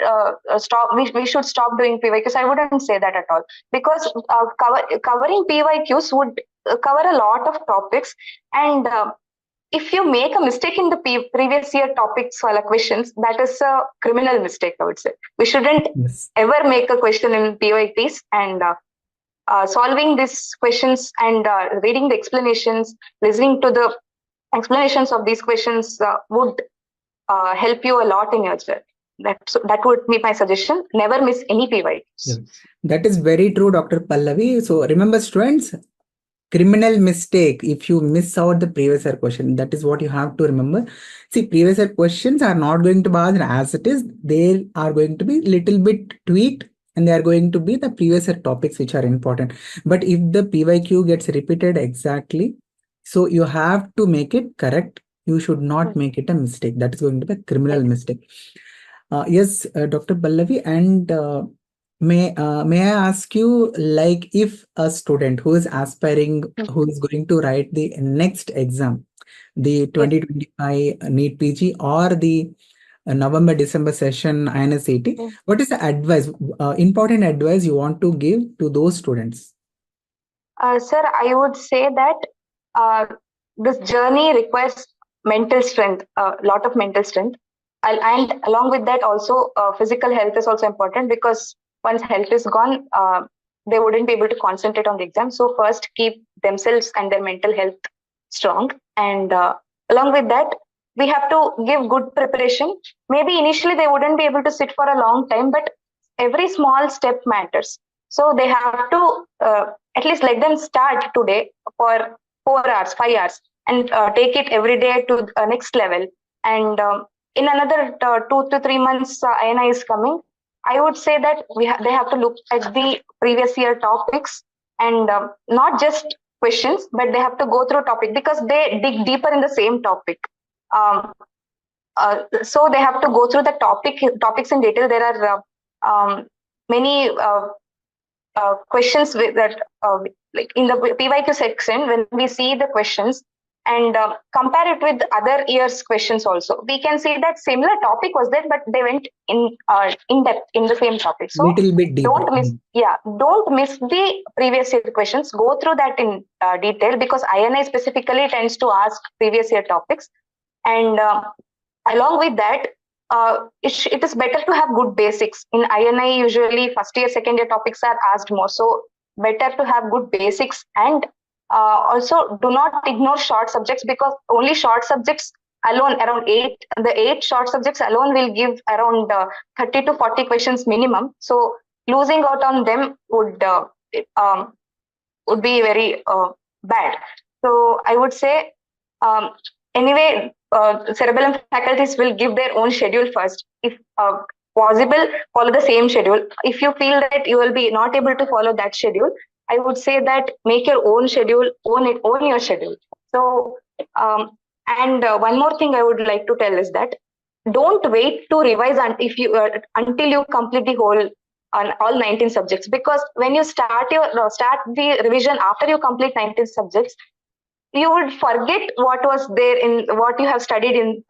Speaker 8: stop. We should stop doing PYQs. I wouldn't say that at all, because covering PYQs would cover a lot of topics, and if you make a mistake in the previous year topics or questions, that is a criminal mistake, I would say. We shouldn't ever make a question in PYTs, and solving these questions and reading the explanations, listening to the explanations of these questions would help you a lot in your journey. That would be my suggestion. Never miss any PYTs.
Speaker 7: Yeah. That is very true, Dr. Pallavi. So remember, students, criminal mistake if you miss out the previous year question. That is what you have to remember. See, previous year questions are not going to be asked as it is. They are going to be little bit tweaked, and they are going to be the previous year topics which are important. But if the PYQ gets repeated exactly, so you have to make it correct. You should not make it a mistake. That is going to be a criminal mistake. Yes, Dr. Pallavi, and may I ask you, like, if a student who is aspiring, who is going to write the next exam, the 2025 NEET PG or the November-December session INSET, what is the advice, important advice you want to give to those students?
Speaker 8: Sir, I would say that this journey requires mental strength, a lot of mental strength. And along with that also, physical health is also important, because once health is gone, they wouldn't be able to concentrate on the exam. So first, keep themselves and their mental health strong. And along with that, we have to give good preparation. Maybe initially they wouldn't be able to sit for a long time, but every small step matters. So they have to at least let them start today for 4 hours, 5 hours, and take it every day to the next level. And in another 2 to 3 months, INI is coming. I would say that they have to look at the previous year topics, and not just questions, but they have to go through topic, because they dig deeper in the same topic. So they have to go through the topics in detail. There are many questions that like in the PYQ section, when we see the questions and compare it with other years' questions also, we can see that similar topic was there, but they went in depth in the same topic. So
Speaker 7: little bit deeper.
Speaker 8: Don't miss the previous year questions. Go through that in detail, because INI specifically tends to ask previous year topics. And along with that, it is better to have good basics. In INI, usually first year, second year topics are asked more. So better to have good basics, and also do not ignore short subjects, because only short subjects alone, around 8 short subjects alone will give around 30 to 40 questions minimum. So losing out on them would be very bad. So I would say, anyway, Cerebellum faculties will give their own schedule first. If possible, follow the same schedule. If you feel that you will be not able to follow that schedule, I would say that make your own schedule, own your schedule. So, and one more thing I would like to tell is that don't wait to revise until you complete the whole on all 19 subjects, because when you start the revision after you complete 19 subjects, you would forget what was there in what you have studied in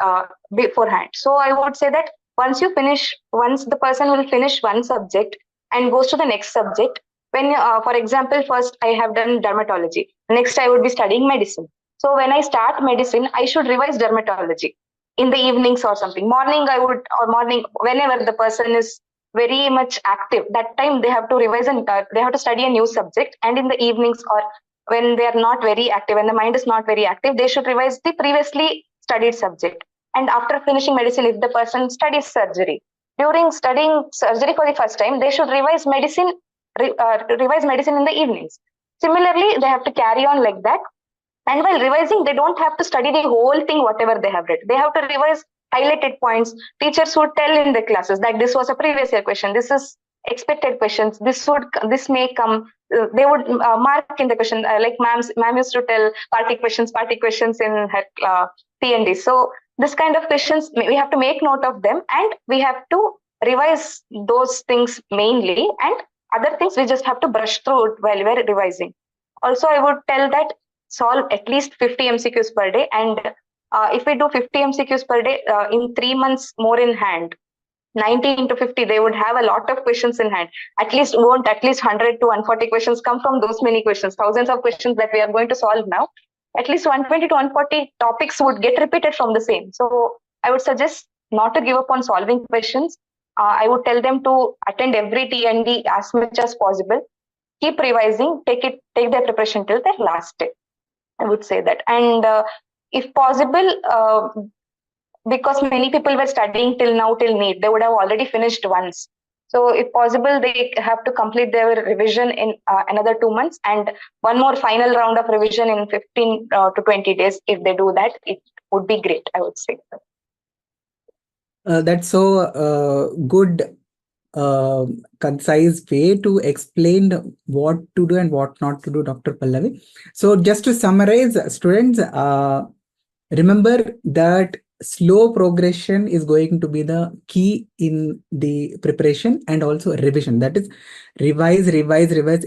Speaker 8: beforehand. So I would say that once the person will finish one subject and goes to the next subject, when for example, first I have done dermatology, next I would be studying medicine. So when I start medicine, I should revise dermatology in the evenings or something. Morning, whenever the person is very much active, that time they have to revise and they have to study a new subject. And in the evenings, or when they are not very active, when the mind is not very active, they should revise the previously studied subject. And after finishing medicine, if the person studies surgery, during studying surgery for the first time, they should revise medicine in the evenings. Similarly, they have to carry on like that. And while revising, they don't have to study the whole thing, whatever they have read. They have to revise highlighted points. Teachers would tell in the classes that this was a previous year question, this is expected questions, this may come. They would mark in the question, like ma'am used to tell party questions in her P&D. So this kind of questions, we have to make note of them, and we have to revise those things mainly, and other things we just have to brush through it while we're revising. Also, I would tell that solve at least 50 MCQs per day, and if we do 50 MCQs per day, in 3 months more in hand, 90 into 50, they would have a lot of questions in hand. At least 100 to 140 questions come from those many questions, thousands of questions that we are going to solve now. at least 120 to 140 topics would get repeated from the same. So I would suggest not to give up on solving questions. I would tell them to attend every T&D as much as possible. Keep revising, take their preparation till their last day. I would say that. And if possible, because many people were studying till NEET, they would have already finished once. So if possible, they have to complete their revision in another 2 months, and one more final round of revision in 15 to 20 days. If they do that, it would be great, I would say.
Speaker 7: That's so good, concise way to explain what to do and what not to do, Dr. Pallavi. So just to summarize, students, remember that slow progression is going to be the key in the preparation and also revision. That is, revise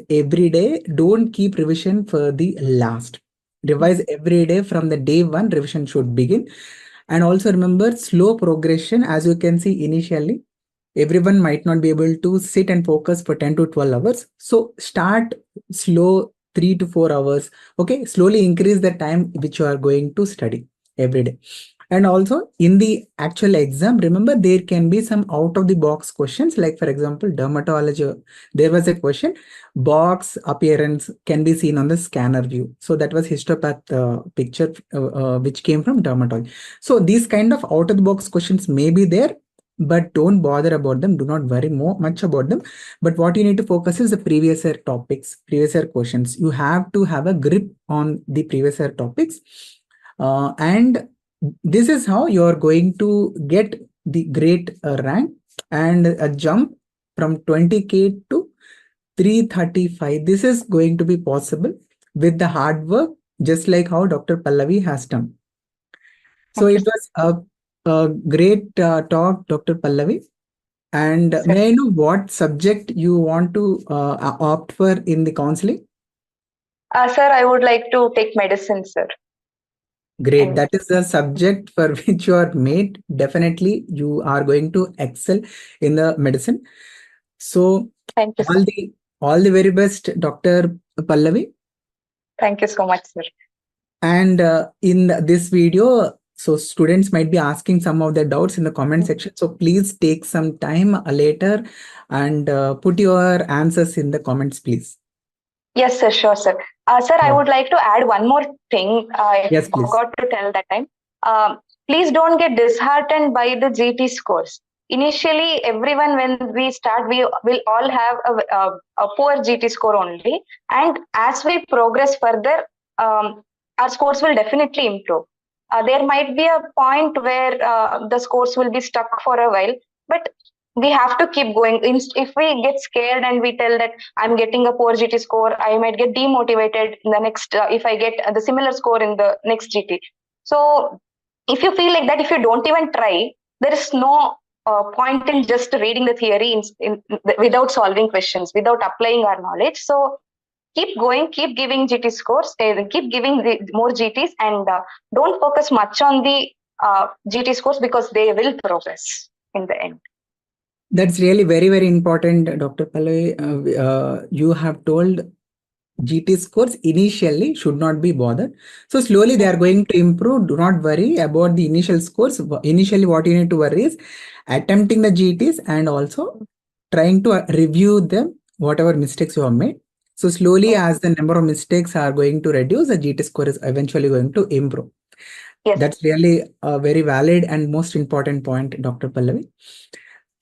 Speaker 7: every day. Don't keep revision for the last. Revise every day. From the day one, revision should begin. And also remember, slow progression, as you can see initially, everyone might not be able to sit and focus for 10 to 12 hours. So start slow, 3 to 4 hours. Okay, slowly increase the time which you are going to study every day. And also in the actual exam, remember, there can be some out of the box questions, like for example, dermatology. There was a question, box appearance can be seen on the scanner view. So that was histopath picture which came from dermatology. So these kind of out of the box questions may be there, but don't bother about them. Do not worry much about them. But what you need to focus is the previous year topics, previous year questions. You have to have a grip on the previous year topics. And this is how you are going to get the great rank and a jump from 20K to 335. This is going to be possible with the hard work, just like how Dr. Pallavi has done. So it was a great talk, Dr. Pallavi. And may I know what subject you want to opt for in the counseling?
Speaker 8: Sir, I would like to take medicine, sir.
Speaker 7: Great. And that is the subject for which you are made. Definitely, you are going to excel in the medicine. So,
Speaker 8: thank you,
Speaker 7: all the very best, Dr. Pallavi.
Speaker 8: Thank you so much, sir.
Speaker 7: And in this video, so students might be asking some of their doubts in the comment section. So please take some time later and put your answers in the comments, please.
Speaker 8: Yes, sir. Sure, sir. Sir, I would like to add one more thing.
Speaker 7: Yes, please.
Speaker 8: I forgot to tell that time. Please don't get disheartened by the GT scores. Initially, everyone, when we start, we will all have a poor GT score only. And as we progress further, our scores will definitely improve. There might be a point where the scores will be stuck for a while, but we have to keep going. If we get scared and we tell that I'm getting a poor GT score, I might get demotivated in the next, if I get the similar score in the next GT. So if you feel like that, if you don't even try, there is no point in just reading the theory without solving questions, without applying our knowledge. So keep going, keep giving GT scores, keep giving more GTs, and don't focus much on the GT scores, because they will progress in the end.
Speaker 7: That's really very, very important, Dr. Pallavi. You have told GT scores initially should not be bothered. So slowly they are going to improve. Do not worry about the initial scores. Initially, what you need to worry is attempting the GTs and also trying to review them, whatever mistakes you have made. So slowly, as the number of mistakes are going to reduce, the GT score is eventually going to improve. Yes. That's really a very valid and most important point, Dr. Pallavi.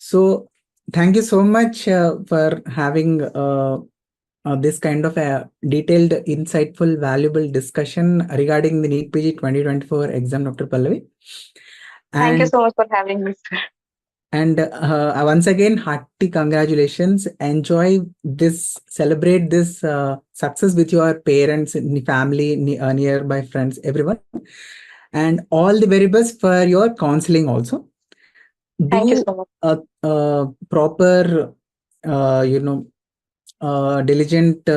Speaker 7: So thank you so much for having this kind of a detailed, insightful, valuable discussion regarding the NEET PG 2024 exam, Dr. Pallavi.
Speaker 8: Thank you so much for having me, sir.
Speaker 7: And once again, hearty congratulations. Enjoy this, celebrate this success with your parents, family, nearby friends, everyone. And all the very best for your counseling also.
Speaker 8: Thank you so much.
Speaker 7: Proper, diligent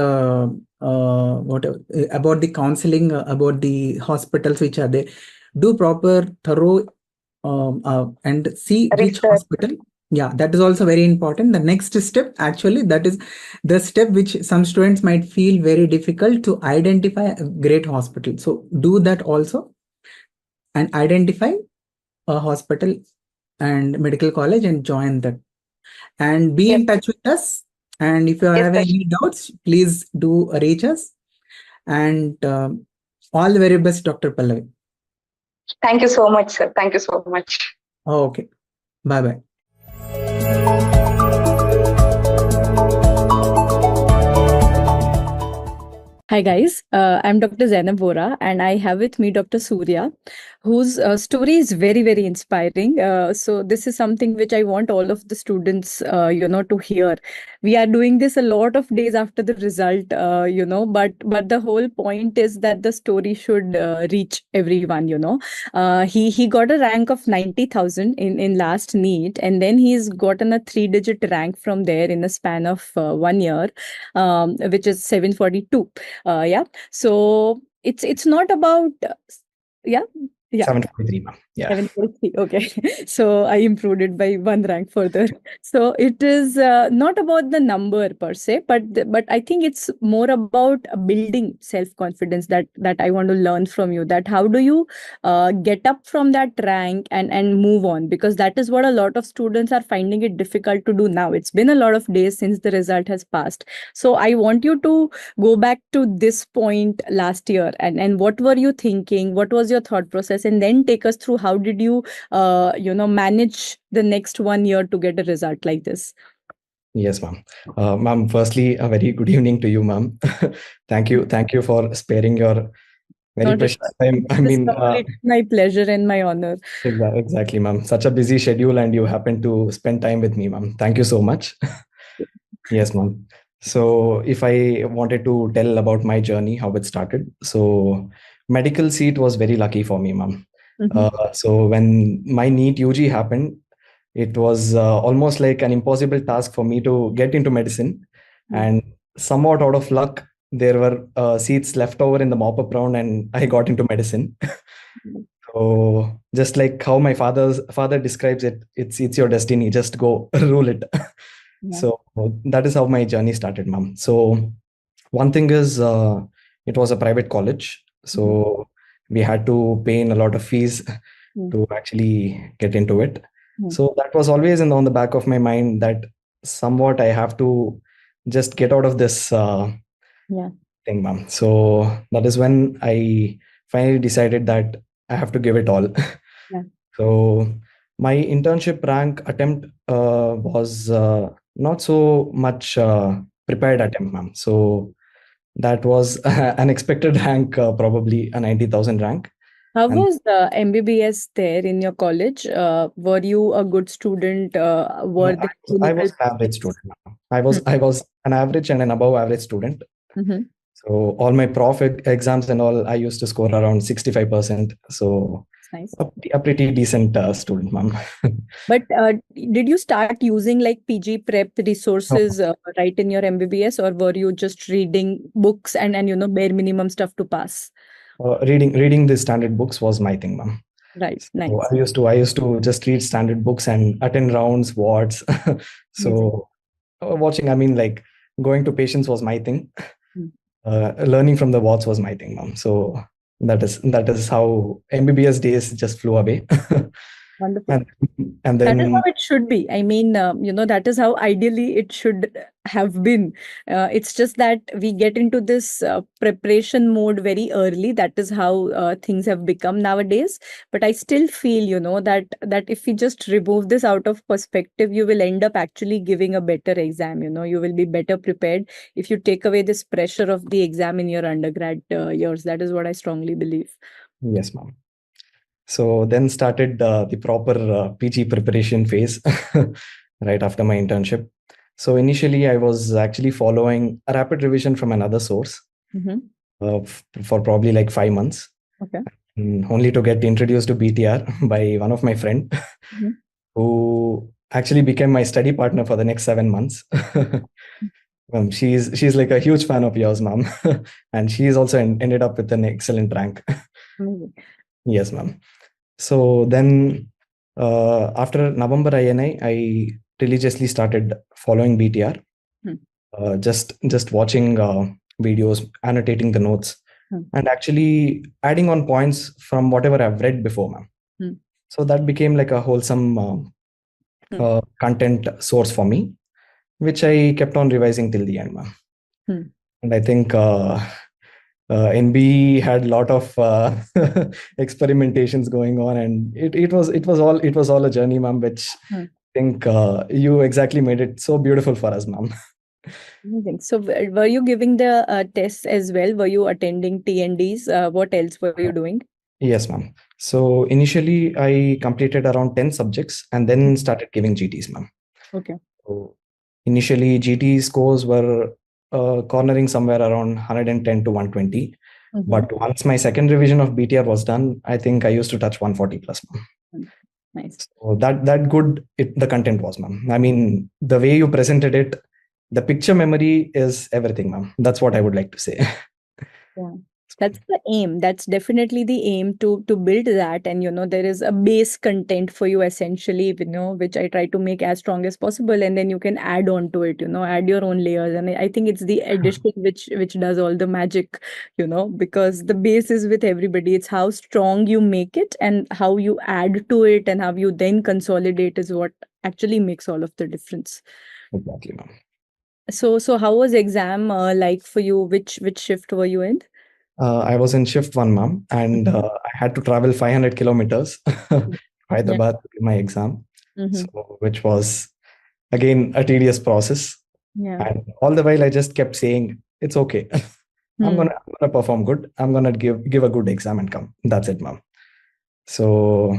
Speaker 7: whatever about the counseling, about the hospitals which are there. Do proper, thorough and see which hospital Yeah, that is also very important. The next step, actually, that is the step which some students might feel very difficult to identify a great hospital. So do that also and identify a hospital and medical college and join that. And be
Speaker 8: Yes.
Speaker 7: in touch with us. And if you
Speaker 8: Yes,
Speaker 7: have
Speaker 8: sir.
Speaker 7: any doubts, please do reach us. And all the very best, Dr. Pallavi.
Speaker 8: Thank you so much, sir. Thank you so much.
Speaker 7: Okay. Bye-bye.
Speaker 1: Hi guys, I'm Dr. Zainab Vora and I have with me Dr. Surya, whose story is very, very inspiring. So this is something which I want all of the students, to hear. We are doing this a lot of days after the result, but the whole point is that the story should reach everyone. He got a rank of 90,000 in last NEET, and then he's gotten a 3-digit rank from there in a span of 1 year, which is 742. Yeah, so it's not about yeah
Speaker 9: 743, ma'am. Yeah.
Speaker 1: 743. Okay. So I improved it by 1 rank further. So it is not about the number per se, but I think it's more about building self-confidence that I want to learn from you. That how do you get up from that rank and move on? Because that is what a lot of students are finding it difficult to do now. It's been a lot of days since the result has passed. So I want you to go back to this point last year and what were you thinking? What was your thought process? And then take us through how did you manage the next 1 year to get a result like this.
Speaker 9: Yes, ma'am. Ma'am, firstly, a very good evening to you, ma'am. Thank you for sparing your very
Speaker 1: Not
Speaker 9: precious
Speaker 1: at
Speaker 9: time. I mean,
Speaker 1: it's my pleasure and my honor.
Speaker 9: exactly, ma'am. Such a busy schedule, and you happen to spend time with me, ma'am. Thank you so much. Yes, ma'am. So, if I wanted to tell about my journey, how it started, so medical seat was very lucky for me, ma'am. So when my NEET UG happened, it was almost like an impossible task for me to get into medicine. And somewhat out of luck, there were seats left over in the mop-up round, and I got into medicine. So just like how my father describes it, it's your destiny. Just go rule it. So that is how my journey started, ma'am. So one thing is, it was a private college, so we had to pay in a lot of fees to actually get into it. So that was always on the back of my mind that somewhat I have to just get out of this thing, ma'am. So that is when I finally decided that I have to give it all. So my internship rank attempt was not so much prepared attempt, ma'am. So that was an expected rank, probably a 90,000 rank.
Speaker 1: How
Speaker 9: And
Speaker 1: was the MBBS there in your college? Were you a good student? Were
Speaker 9: no,
Speaker 1: the
Speaker 9: I
Speaker 1: clinical
Speaker 9: was an average student, ma'am. I was an average and an above average student. So all my prof exams and all, I used to score around 65%. So
Speaker 1: nice.
Speaker 9: a pretty decent student, ma'am.
Speaker 1: But did you start using like PG prep resources right in your MBBS, or were you just reading books and bare minimum stuff to pass?
Speaker 9: Reading the standard books was my thing, ma'am.
Speaker 1: Right.
Speaker 9: So
Speaker 1: Nice.
Speaker 9: I used to just read standard books and attend rounds, wards. So watching, I mean, like going to patients was my thing. Learning from the wards was my thing, ma'am. So that is how MBBS days just flew away.
Speaker 1: Wonderful.
Speaker 9: And
Speaker 1: That is
Speaker 9: then
Speaker 1: how it should be. I mean, that is how ideally it should have been. It's just that we get into this preparation mode very early. That is how things have become nowadays. But I still feel, that if we just remove this out of perspective, you will end up actually giving a better exam. You will be better prepared if you take away this pressure of the exam in your undergrad years. That is what I strongly believe.
Speaker 9: yes, ma'am. So then started the proper PG preparation phase right after my internship. So initially, I was actually following a rapid revision from another source for probably like 5 months.
Speaker 1: Okay.
Speaker 9: Only to get introduced to BTR by one of my friend who actually became my study partner for the next 7 months. She's like a huge fan of yours, ma'am. And she's also ended up with an excellent rank. Yes, ma'am. So then after November INI, I religiously started following BTR, just watching videos, annotating the notes, and actually adding on points from whatever I've read before, ma'am. So that became like a wholesome content source for me, which I kept on revising till the end, ma'am. And I think NB had a lot of experimentations going on, and it was all a journey, ma'am, which I think you exactly made it so beautiful for us, ma'am.
Speaker 1: Amazing. So were you giving the tests as well? Were you attending T&Ds? What else were you doing?
Speaker 9: Yes, ma'am. So initially I completed around 10 subjects and then started giving GTs, ma'am.
Speaker 1: Okay.
Speaker 9: So initially GT scores were cornering somewhere around 110 to 120. But once my second revision of BTR was done, I think I used to touch 140 plus, ma'am.
Speaker 1: Nice.
Speaker 9: So that good the content was, ma'am. I mean, the way you presented it, the picture memory is everything, ma'am. That's what I would like to say.
Speaker 1: Yeah. That's the aim. That's definitely the aim to build that. And, there is a base content for you essentially, which I try to make as strong as possible. And then you can add on to it, add your own layers. And I think it's the addition which does all the magic, because the base is with everybody. It's how strong you make it and how you add to it and how you then consolidate is what actually makes all of the difference.
Speaker 9: Exactly, ma'am.
Speaker 1: So how was exam like for you? Which shift were you in?
Speaker 9: I was in shift 1, ma'am, and I had to travel 500 kilometers Hyderabad to do my exam, so which was again a tedious process.
Speaker 1: Yeah.
Speaker 9: And all the while I just kept saying, it's okay. I'm gonna perform good. I'm gonna give a good exam and come. That's it, ma'am. So,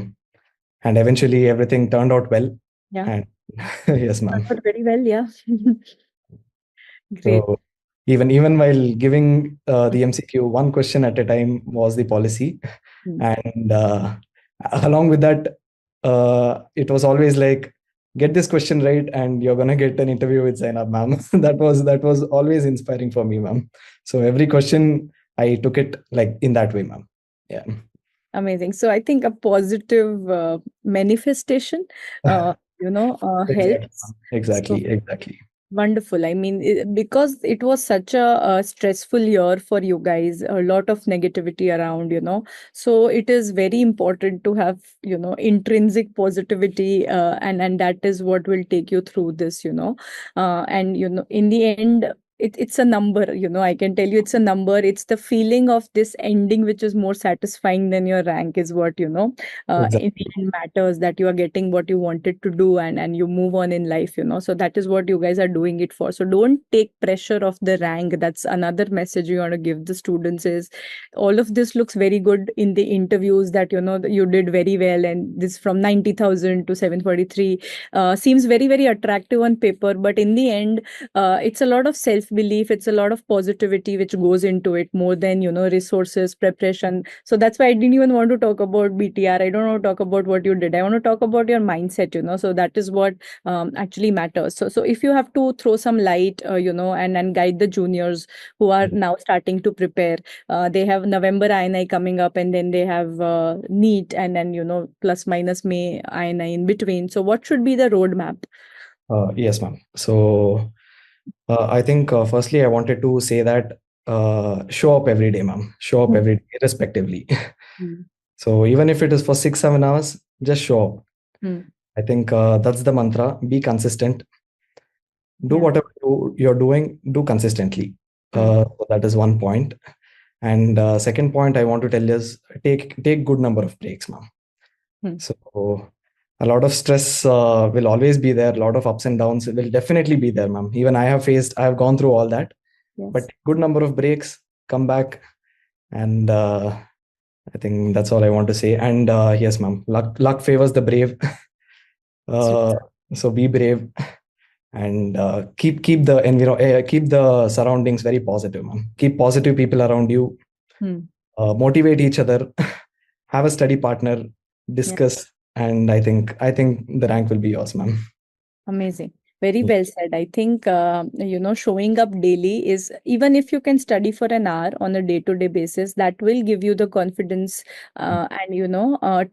Speaker 9: and eventually everything turned out well.
Speaker 1: Yeah.
Speaker 9: And yes, ma'am.
Speaker 1: Turned out very well, yeah. Great.
Speaker 9: So even while giving the MCQ, one question at a time was the policy. And along with that, it was always like, get this question right and you're going to get an interview with Zainab, ma'am. that was always inspiring for me, ma'am. So every question I took it like in that way, ma'am. Yeah.
Speaker 1: Amazing. So I think a positive manifestation, helps.
Speaker 9: Exactly.
Speaker 1: Wonderful. I mean, because it was such a stressful year for you guys, a lot of negativity around, so it is very important to have, intrinsic positivity, and that is what will take you through this, and, in the end, it's a number, I can tell you it's a number. It's the feeling of this ending, which is more satisfying than your rank is what, in the end matters, that you are getting what you wanted to do and you move on in life, so that is what you guys are doing it for. So don't take pressure of the rank. That's another message you want to give the students is all of this looks very good in the interviews that, you did very well. And this from 90,000 to 743 seems very, very attractive on paper. But in the end, it's a lot of self-belief. It's a lot of positivity which goes into it more than, resources, preparation. So that's why I didn't even want to talk about BTR. I don't want to talk about what you did. I want to talk about your mindset, so that is what actually matters. So if you have to throw some light, and guide the juniors who are now starting to prepare, they have November INI coming up, and then they have NEET, and then, plus minus May INI in between. So what should be the roadmap?
Speaker 9: Yes, ma'am. So I think firstly, I wanted to say that show up every day, ma'am. Show up every day, irrespectively. So even if it is for 6-7 hours, just show up. I think that's the mantra. Be consistent. Do whatever you're doing, do consistently. So that is one point. And second point I want to tell is take good number of breaks, ma'am. So a lot of stress will always be there. A lot of ups and downs will definitely be there, ma'am. Even I have gone through all that. Yes. But good number of breaks, come back, and I think that's all I want to say. And yes, ma'am, luck favors the brave. So be brave, and keep the surroundings very positive, ma'am. Keep positive people around you. Motivate each other. Have a study partner. Discuss. And I think the rank will be yours, ma'am.
Speaker 1: Amazing. Very well said. I think, showing up daily is, even if you can study for an hour on a day-to-day basis, that will give you the confidence and,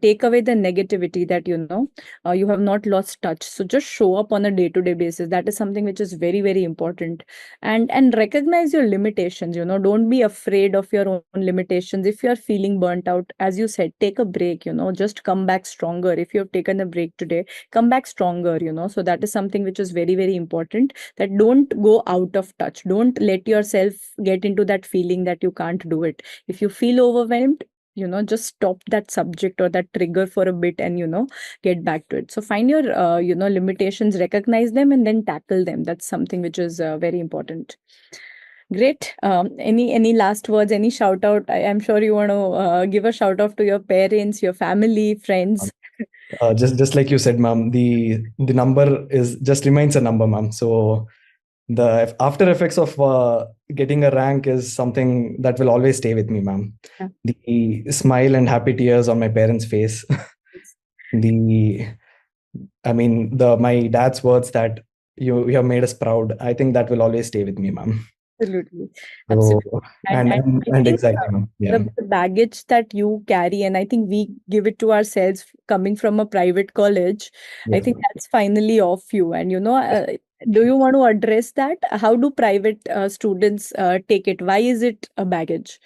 Speaker 1: take away the negativity that, you have not lost touch. So just show up on a day-to-day basis. That is something which is very, very important. And recognize your limitations, don't be afraid of your own limitations. If you are feeling burnt out, as you said, take a break, just come back stronger. If you have taken a break today, come back stronger, so that is something which is very, very important, that don't go out of touch. Don't let yourself get into that feeling that you can't do it. If you feel overwhelmed, just stop that subject or that trigger for a bit and, get back to it. So find your, limitations, recognize them, and then tackle them. That's something which is very important. Great. Any last words, any shout out? I'm sure you want to give a shout out to your parents, your family, friends.
Speaker 9: Just like you said, ma'am, the number is just remains a number, ma'am. So the after effects of getting a rank is something that will always stay with me, ma'am.
Speaker 1: Yeah.
Speaker 9: The smile and happy tears on my parents' face. My dad's words that you have made us proud. I think that will always stay with me, ma'am.
Speaker 1: Absolutely.
Speaker 9: So,
Speaker 1: Absolutely.
Speaker 9: and
Speaker 1: I think,
Speaker 9: exactly, ma'am. Yeah.
Speaker 1: the baggage that you carry, and I think we give it to ourselves coming from a private college, I
Speaker 9: Yes,
Speaker 1: think
Speaker 9: ma'am.
Speaker 1: that's finally off you. And, do you want to address that? How do private students take it? Why is it a baggage?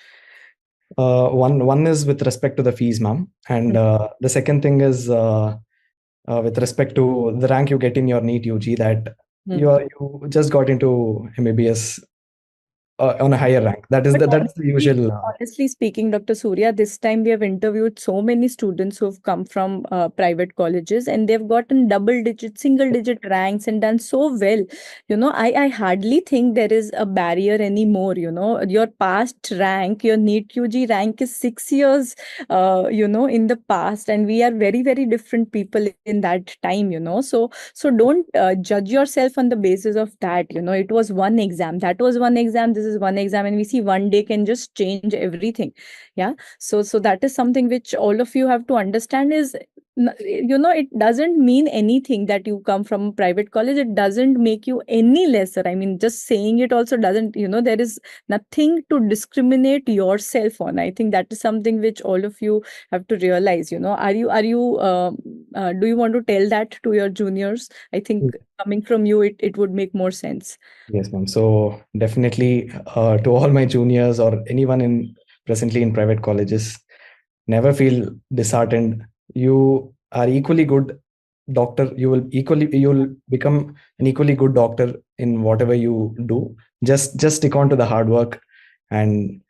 Speaker 9: One is with respect to the fees, ma'am, and the second thing is with respect to the rank you get in your NEET UG, that you just got into MBBS on a higher rank. That is
Speaker 1: But
Speaker 9: the usual.
Speaker 1: honestly speaking, Dr. Surya, this time we have interviewed so many students who've come from private colleges, and they've gotten single digit ranks and done so well. I hardly think there is a barrier anymore. Your past rank, your NEET UG rank is 6 years, in the past, and we are very, very different people in that time, So don't judge yourself on the basis of that. It was one exam. That was one exam. This is one exam, and we see one day can just change everything. Yeah. So that is something which all of you have to understand is, it doesn't mean anything that you come from a private college. It doesn't make you any lesser. I mean, just saying it also doesn't, there is nothing to discriminate yourself on. I think that is something which all of you have to realize. Do you want to tell that to your juniors? I think coming from you, it would make more sense.
Speaker 9: Yes, ma'am. So definitely to all my juniors or anyone presently in private colleges, never feel disheartened. You are equally good doctor. You will become an equally good doctor in whatever you do. Just stick on to the hard work, and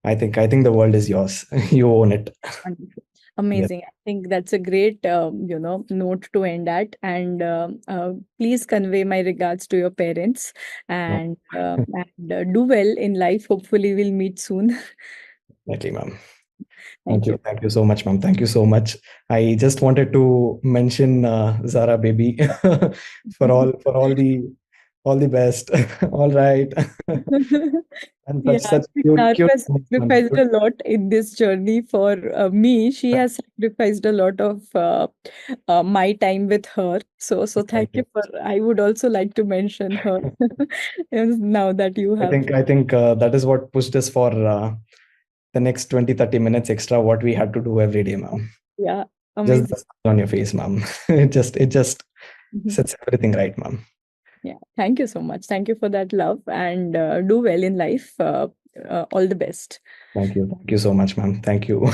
Speaker 9: I think the world is yours. You own it.
Speaker 1: Wonderful. Amazing. Yes. I think that's a great, note to end at. And please convey my regards to your parents, and do well in life. Hopefully, we'll meet soon.
Speaker 9: Definitely, ma'am. Thank you. Thank you so much, ma'am. Thank you so much. I just wanted to mention Zara baby for all the best. All right. And such cute,
Speaker 1: has sacrificed a lot in this journey for me. She has sacrificed a lot of my time with her. So thank you for. I would also like to mention her now that you have.
Speaker 9: I think that is what pushed us for the next 20-30 minutes extra. What we had to do every day, ma'am.
Speaker 1: Yeah, amazing.
Speaker 9: Just on your face, ma'am. It just sets everything right, ma'am.
Speaker 1: Yeah, thank you so much. Thank you for that love, and do well in life. All the best.
Speaker 9: Thank you. Thank you so much, ma'am. Thank you.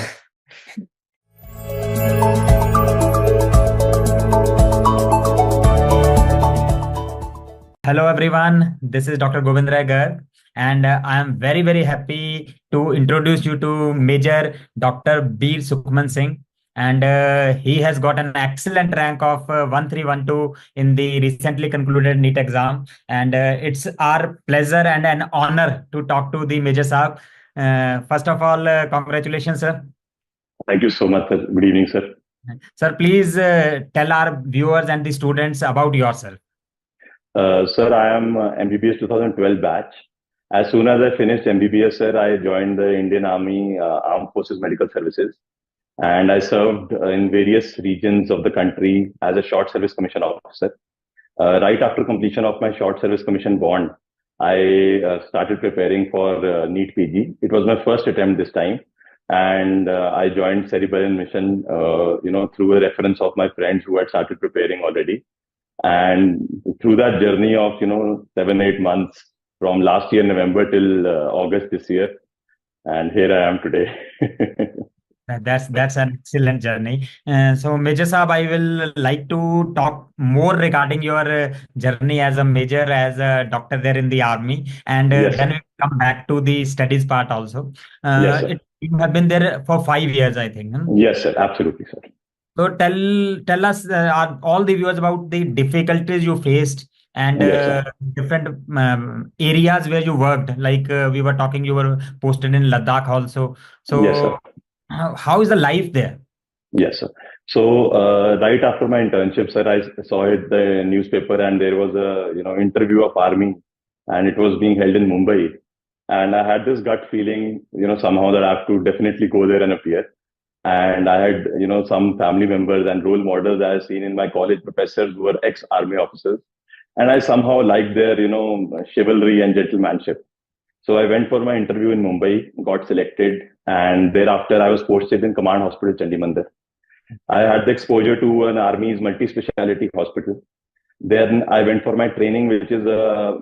Speaker 3: Hello, everyone. This is Dr. Gobind Garg, and I am very, very happy to introduce you to Major Dr. Bir Sukhman Singh. And he has got an excellent rank of 1312 in the recently concluded NEET exam. And it's our pleasure and an honor to talk to the Major Saab. First of all, congratulations, sir.
Speaker 10: Thank you so much, sir. Good evening, sir.
Speaker 3: Sir, please tell our viewers and the students about yourself.
Speaker 10: Sir, I am MBBS 2012 batch. As soon as I finished MBBS, sir, I joined the Indian Army Armed Forces Medical Services. And I served in various regions of the country as a short service commission officer. Right after completion of my short service commission bond, I started preparing for NEET PG. It was my first attempt this time, and I joined Cerebellum mission, through a reference of my friends who had started preparing already. And through that journey of 7-8 months from last year November till August this year, and here I am today.
Speaker 3: That's an excellent journey. So, Major Saab, I will like to talk more regarding your journey as a major, as a doctor there in the army, and
Speaker 10: Yes,
Speaker 3: then
Speaker 10: sir.
Speaker 3: we come back to the studies part also.
Speaker 10: Yes, sir.
Speaker 3: You have been there for 5 years, I think.
Speaker 10: Yes, sir. Absolutely, sir.
Speaker 3: So tell us all the viewers about the difficulties you faced and
Speaker 10: Yes, sir.
Speaker 3: different areas where you worked. Like we were talking, you were posted in Ladakh also.
Speaker 10: Yes, sir.
Speaker 3: So how is the life there?
Speaker 10: Yes, sir. So right after my internship, sir, I saw it the newspaper, and there was a interview of army, and it was being held in Mumbai. And I had this gut feeling, somehow that I have to definitely go there and appear. And I had, some family members and role models I had seen in my college professors who were ex-army officers. And I somehow liked their, chivalry and gentlemanship. So I went for my interview in Mumbai, got selected, and thereafter I was posted in Command Hospital, Chandimandir. I had the exposure to an army's multi-speciality hospital. Then I went for my training, which is a